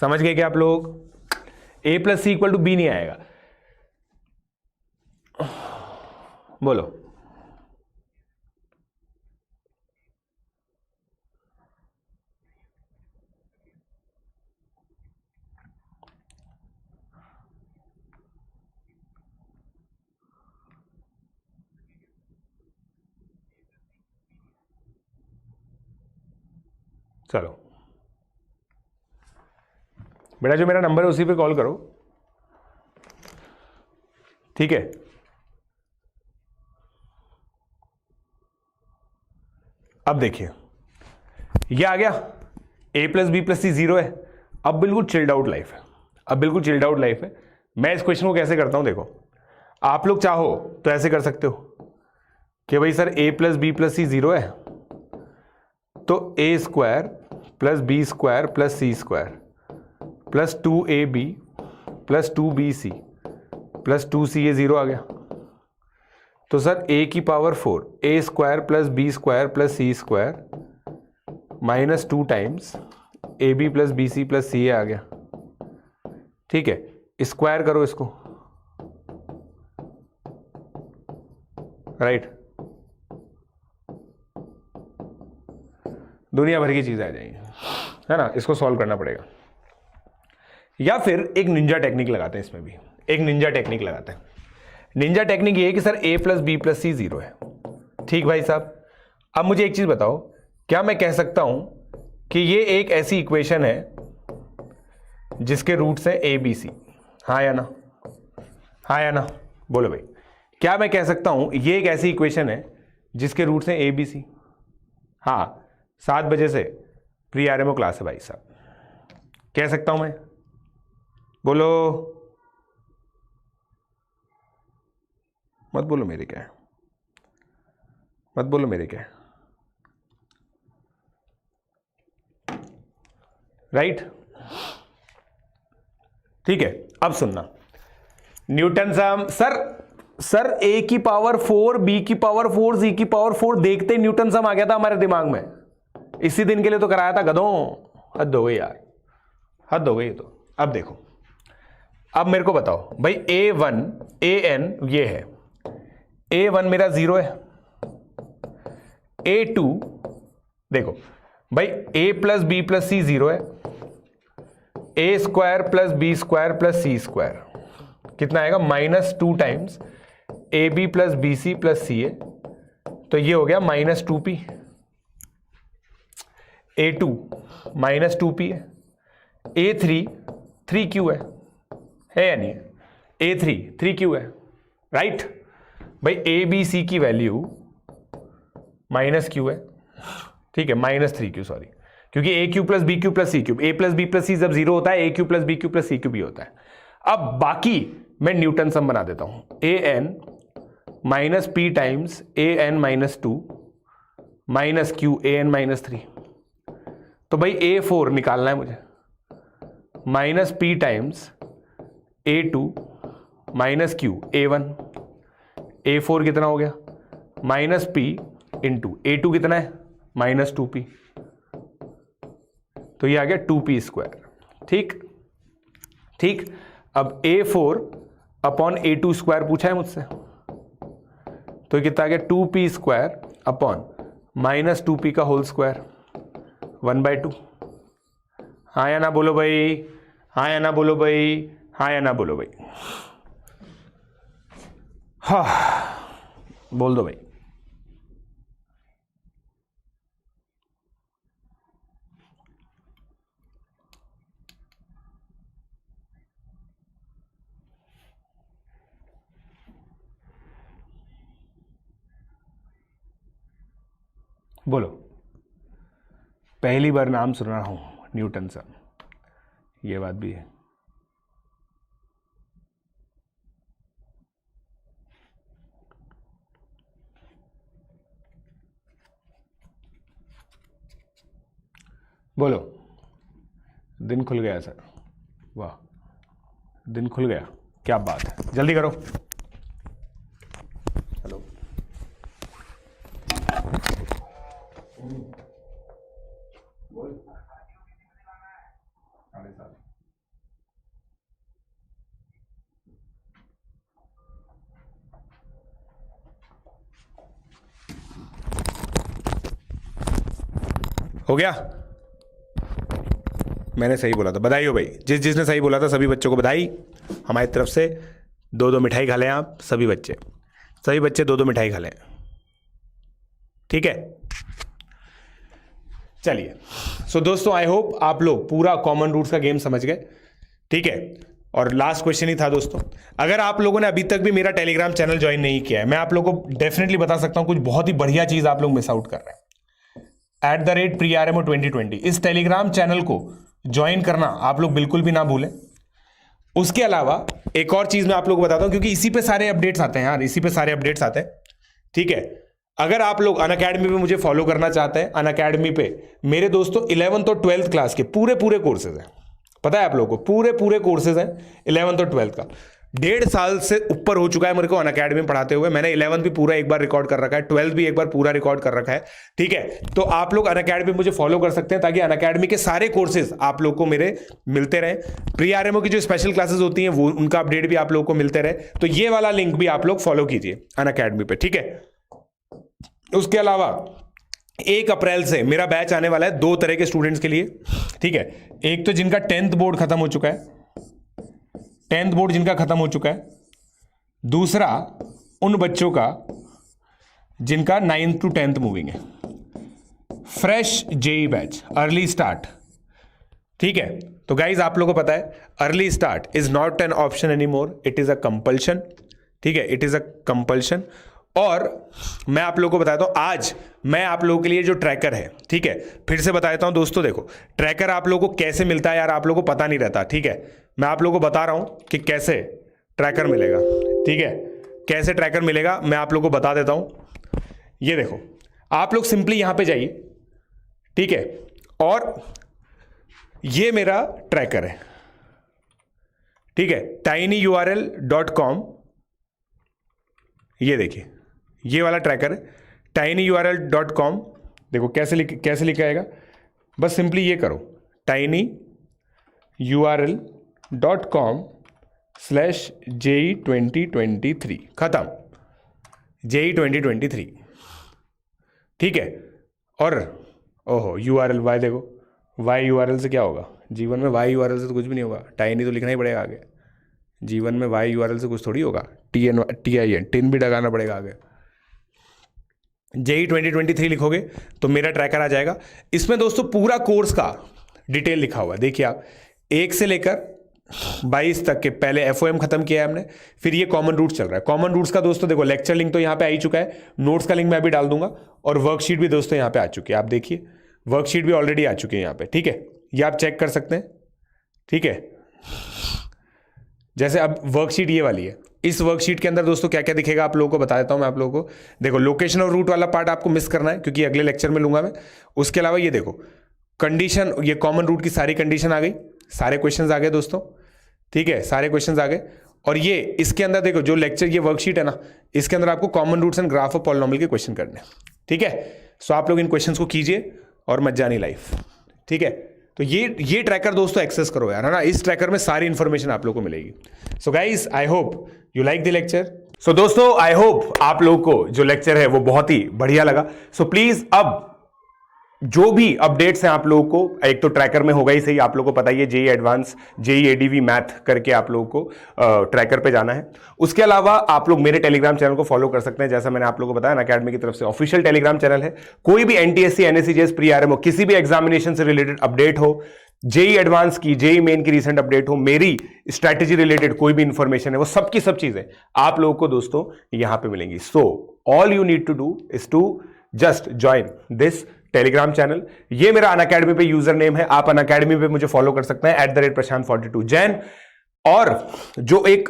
समझ गए क्या आप लोग? a plus c equal to b नहीं आएगा, बोलो। चलो बेटा, जो मेरा नंबर है उसी पे कॉल करो, ठीक है? अब देखिए ये आ गया, a plus b plus c 0 है। अब बिल्कुल चिल्ड आउट लाइफ है, अब बिल्कुल चिल्ड आउट लाइफ है। मैं इस क्वेश्चन को कैसे करता हूं, देखो आप लोग चाहो तो ऐसे कर सकते हो कि भाई sir a plus b plus c 0 है, तो a square plus b square plus c square plus 2ab plus 2bc plus 2c, ये 0 आ गया। तो सर a की power 4 a² plus b square plus c square minus 2 times a b plus b c plus c a आ गया, ठीक है, स्क्वायर करो इसको, राइट, दुनिया भर की चीजें आ जाएंगी, है ना, इसको सॉल्व करना पड़ेगा। या फिर एक निंजा टेक्निक लगाते हैं, इसमें भी एक निंजा टेक्निक लगाते हैं। निंजा टेक्निक ये है कि सर ए प्लस बी प्लस सी 0 है, ठीक भाई साहब। अब मुझे एक चीज बताओ, क्या मैं कह सकता हूं कि ये एक ऐसी इक्वेशन है जिसके रूट्स है ए बी सी? हाँ या ना, हाँ या ना, बोलो भाई। क्या मैं कह सकता हूं ये एक ऐसी इक्वेशन है जिसके रूट्स हैं ए बी सी? हाँ, 7 बजे से प्री आरएमओ क्लास है भाई साहब, कह सकता हूं मैं? बोलो, मत बोलो मेरे क्या है, मत बोलो मेरे क्या है, राइट, ठीक है। अब सुनना, न्यूटन सम, सर ए की पावर 4 बी की पावर 4 सी की पावर 4 देखते ही न्यूटन सम आ गया था हमारे दिमाग में। इसी दिन के लिए तो कराया था गधों, हद हो गई यार, हद हो गई। तो अब देखो, अब मेरे को बताओ भाई, A1 AN ये है, A1 मेरा 0 है, A2 देखो भाई A plus b plus c 0 है, a square plus b square plus c square कितना आएगा? -2 times a b plus b c plus c a, तो ये हो गया -2p। A2 -2p है, A3 3q है या नहीं है? A3 3q है, राइट भाई। ए बी सी की वैल्यू -q है, ठीक है, -3q सॉरी, क्योंकि a cube plus b cube plus c cube, a plus b plus c जब 0 होता है, a cube plus b cube plus c cube भी होता है। अब बाकी मैं न्यूटन सम बना देता हूं, a n minus p times a n -2 minus q a n -3, तो भाई A4 निकालना है मुझे, minus p times A2 minus q A1, A4 कितना हो गया? -p इंटू A2 कितना है? -2p, तो ये आ गया 2p स्क्वायर, ठीक ठीक। अब A4 अपॉन A2 स्क्वायर पूछा है मुझसे, तो ये कितना आ गया? 2p स्क्वायर अपॉन -2p का होल स्क्वायर 1/2। हाँ या ना बोलो भाई, हाँ या ना बोलो भाई, हाँ या ना बोलो भाई, हाँ बोल दो भाई। बोलो, पहली बार नाम सुन रहा हूं न्यूटन सम, ये बात भी है। बोलो, दिन खुल गया सर, वाह, दिन खुल गया, क्या बात है, जल्दी करो। हेलो, हो गया? मैंने सही बोला था, बधाई हो भाई, जिसने सही बोला था सभी बच्चों को बधाई हमारी तरफ से। 2-2 मिठाई खा लें आप, सभी बच्चे 2-2 मिठाई खा लें, ठीक है। चलिए, सो दोस्तों आई होप आप लोग पूरा कॉमन रूट्स का गेम समझ गए, ठीक है। और लास्ट क्वेश्चन ही था दोस्तों, अगर आप लोगों ने अभी तक भी मेरा टेलीग्राम चैनल ज्वाइन नहीं किया है, मैं आप लोगों को डेफिनेटली बता सकता हूं कुछ बहुत ही बढ़िया चीज आप लोग मिस आउट कर रहे हैं। @PRMO 2020 इस टेलीग्राम चैनल को ज्वाइन करना आप लोग बिल्कुल भी ना भूलें। उसके अलावा एक और चीज मैं आप लोग को बताता हूं, क्योंकि इसी पे सारे अपडेट्स आते हैं यार, इसी पे सारे अपडेट्स आते हैं, ठीक है। अगर आप लोग अनअकैडमी पे मुझे फॉलो करना चाहते हैं, अनअकैडमी पे मेरे दोस्तों 11th और 12th क्लास के पूरे कोर्सेज हैं, पता है आप लोगों को, पूरे कोर्सेज हैं 11th और 12th का। 1.5 साल से ऊपर हो चुका है मेरे को अनअकैडमी में पढ़ाते हुए। मैंने 11th भी पूरा एक बार रिकॉर्ड कर रखा है, 12th भी एक बार पूरा रिकॉर्ड कर रखा है, ठीक है। तो आप लोग अनअकैडमी मुझे फॉलो कर सकते हैं ताकि अनअकैडमी के सारे कोर्सेज आप लोग को मेरे मिलते रहे। प्री आरएमओ की जो स्पेशल क्लासेस होती हैं वो उनका अपडेट भी आप लोग को मिलते रहे। तो ये वाला लिंक भी आप लोग फॉलो कीजिए अनअकैडमी पे, ठीक है। उसके अलावा 1 अप्रैल से मेरा बैच आने वाला है 2 तरह के स्टूडेंट्स के लिए, ठीक है। एक तो जिनका 10th बोर्ड खत्म हो चुका है, 10th बोर्ड जिनका खत्म हो चुका है। दूसरा उन बच्चों का जिनका 9th to 10th मूविंग है। Fresh JEE batch, early start, ठीक है। तो गाइज आप लोगों को पता है early start is not an option any more, it is a compulsion, ठीक है। It is a compulsion. और मैं आप लोगों को बताता हूं, आज मैं आप लोगों के लिए जो ट्रैकर है, ठीक है, फिर से बता देता हूं दोस्तों। देखो ट्रैकर आप लोगों को कैसे मिलता है यार, आप लोगों को पता नहीं रहता, ठीक है। मैं आप लोगों को बता रहा हूं कि कैसे ट्रैकर मिलेगा, ठीक है। कैसे ट्रैकर मिलेगा मैं आप लोगों को बता देता हूं। ये देखो, आप लोग सिंपली यहां पे जाइए, ठीक है, और ये मेरा ट्रैकर है, ठीक है, tinyurl.com। ये देखिए ये वाला ट्रैकर है tinyurl.com। देखो कैसे लिखा आएगा, बस सिंपली ये करो tinyurl.com/JEE2023, खत्म, JEE 2023, ठीक है। और ओहो URL वाई, देखो वाई URL से क्या होगा जीवन में, वाई URL से तो कुछ भी नहीं होगा, टाइनी तो लिखना ही पड़ेगा आगे। जीवन में वाई URL से कुछ थोड़ी होगा, TIN टिन भी लगाना पड़ेगा आगे। JEE 2023 लिखोगे तो मेरा ट्रैकर आ जाएगा। इसमें दोस्तों पूरा कोर्स का डिटेल लिखा हुआ है, देखिए आप 1 से लेकर 22 तक के। पहले FOM खत्म किया है हमने, फिर ये कॉमन रूट्स चल रहा है। कॉमन रूट्स का दोस्तों देखो लेक्चर लिंक तो यहाँ पे आ ही चुका है, नोट्स का लिंक मैं अभी डाल दूंगा, और वर्कशीट भी दोस्तों यहाँ पे आ चुकी है। आप देखिए वर्कशीट भी ऑलरेडी आ चुकी है यहाँ पे, ठीक है, ये आप चेक कर सकते हैं, ठीक है। जैसे अब वर्कशीट ये वाली है, इस वर्कशीट के अंदर दोस्तों क्या क्या दिखेगा आप लोगों को बता देता हूं मैं आप लोगों को। देखो लोकेशन और रूट वाला पार्ट आपको मिस करना है क्योंकि अगले लेक्चर में लूंगा मैं। उसके अलावा ये देखो कंडीशन, ये कॉमन रूट की सारी कंडीशन आ गई, सारे क्वेश्चंस आ गए दोस्तों, ठीक है, सारे क्वेश्चंस आ गए। और ये इसके अंदर देखो जो लेक्चर, ये वर्कशीट है ना, इसके अंदर आपको common roots and graph of polynomial के क्वेश्चन करने, ठीक है। सो आप लोग इन क्वेश्चन को कीजिए और मत जानी लाइफ, ठीक है। तो ये ट्रैकर दोस्तों एक्सेस करो यार, है ना। इस ट्रैकर में सारी इंफॉर्मेशन आप लोगों को मिलेगी। So guys I hope you like the lecture. So दोस्तों आई होप आप लोगों को जो लेक्चर है वो बहुत ही बढ़िया लगा। सो प्लीज अब जो भी अपडेट्स हैं आप लोगों को, एक तो ट्रैकर में होगा ही सही, आप लोगों को पता ही है JEE advance, JEE ADV math करके आप लोगों को ट्रैकर पे जाना है। उसके अलावा आप लोग मेरे टेलीग्राम चैनल को फॉलो कर सकते हैं, जैसा मैंने आप लोगों को बताया अनअकैडमी की तरफ से ऑफिशियल टेलीग्राम चैनल है। कोई भी NTSC NSE JS pre RMO किसी भी एग्जामिनेशन से रिलेटेड अपडेट हो, JEE एडवांस की, JEE मेन की रिसेंट अपडेट हो, मेरी स्ट्रैटेजी रिलेटेड कोई भी इंफॉर्मेशन है, वो सबकी सब चीजें आप लोगों को दोस्तों यहां पे मिलेंगी। So all you need to do is to just join this Telegram channel. ये मेरा अनअकैडमी पे यूजर नेम है, आप अनअकैडमी पे मुझे फॉलो कर सकते हैं @prashant42 जैन। और जो एक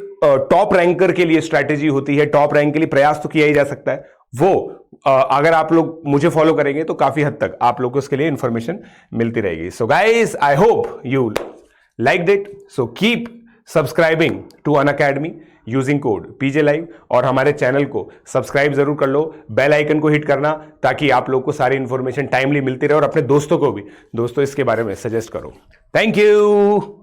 टॉप रैंकर के लिए स्ट्रैटेजी होती है, टॉप रैंक के लिए प्रयास तो किया ही जा सकता है, वो अगर आप लोग मुझे फॉलो करेंगे तो काफी हद तक आप लोग को उसके लिए इंफॉर्मेशन मिलती रहेगी। So guys I hope you liked it, so keep subscribing to Unacademy using code PJ Live, और हमारे चैनल को सब्सक्राइब जरूर कर लो, बेल आइकन को हिट करना ताकि आप लोग को सारी इंफॉर्मेशन टाइमली मिलती रहे, और अपने दोस्तों को भी दोस्तों इसके बारे में सजेस्ट करो। Thank you.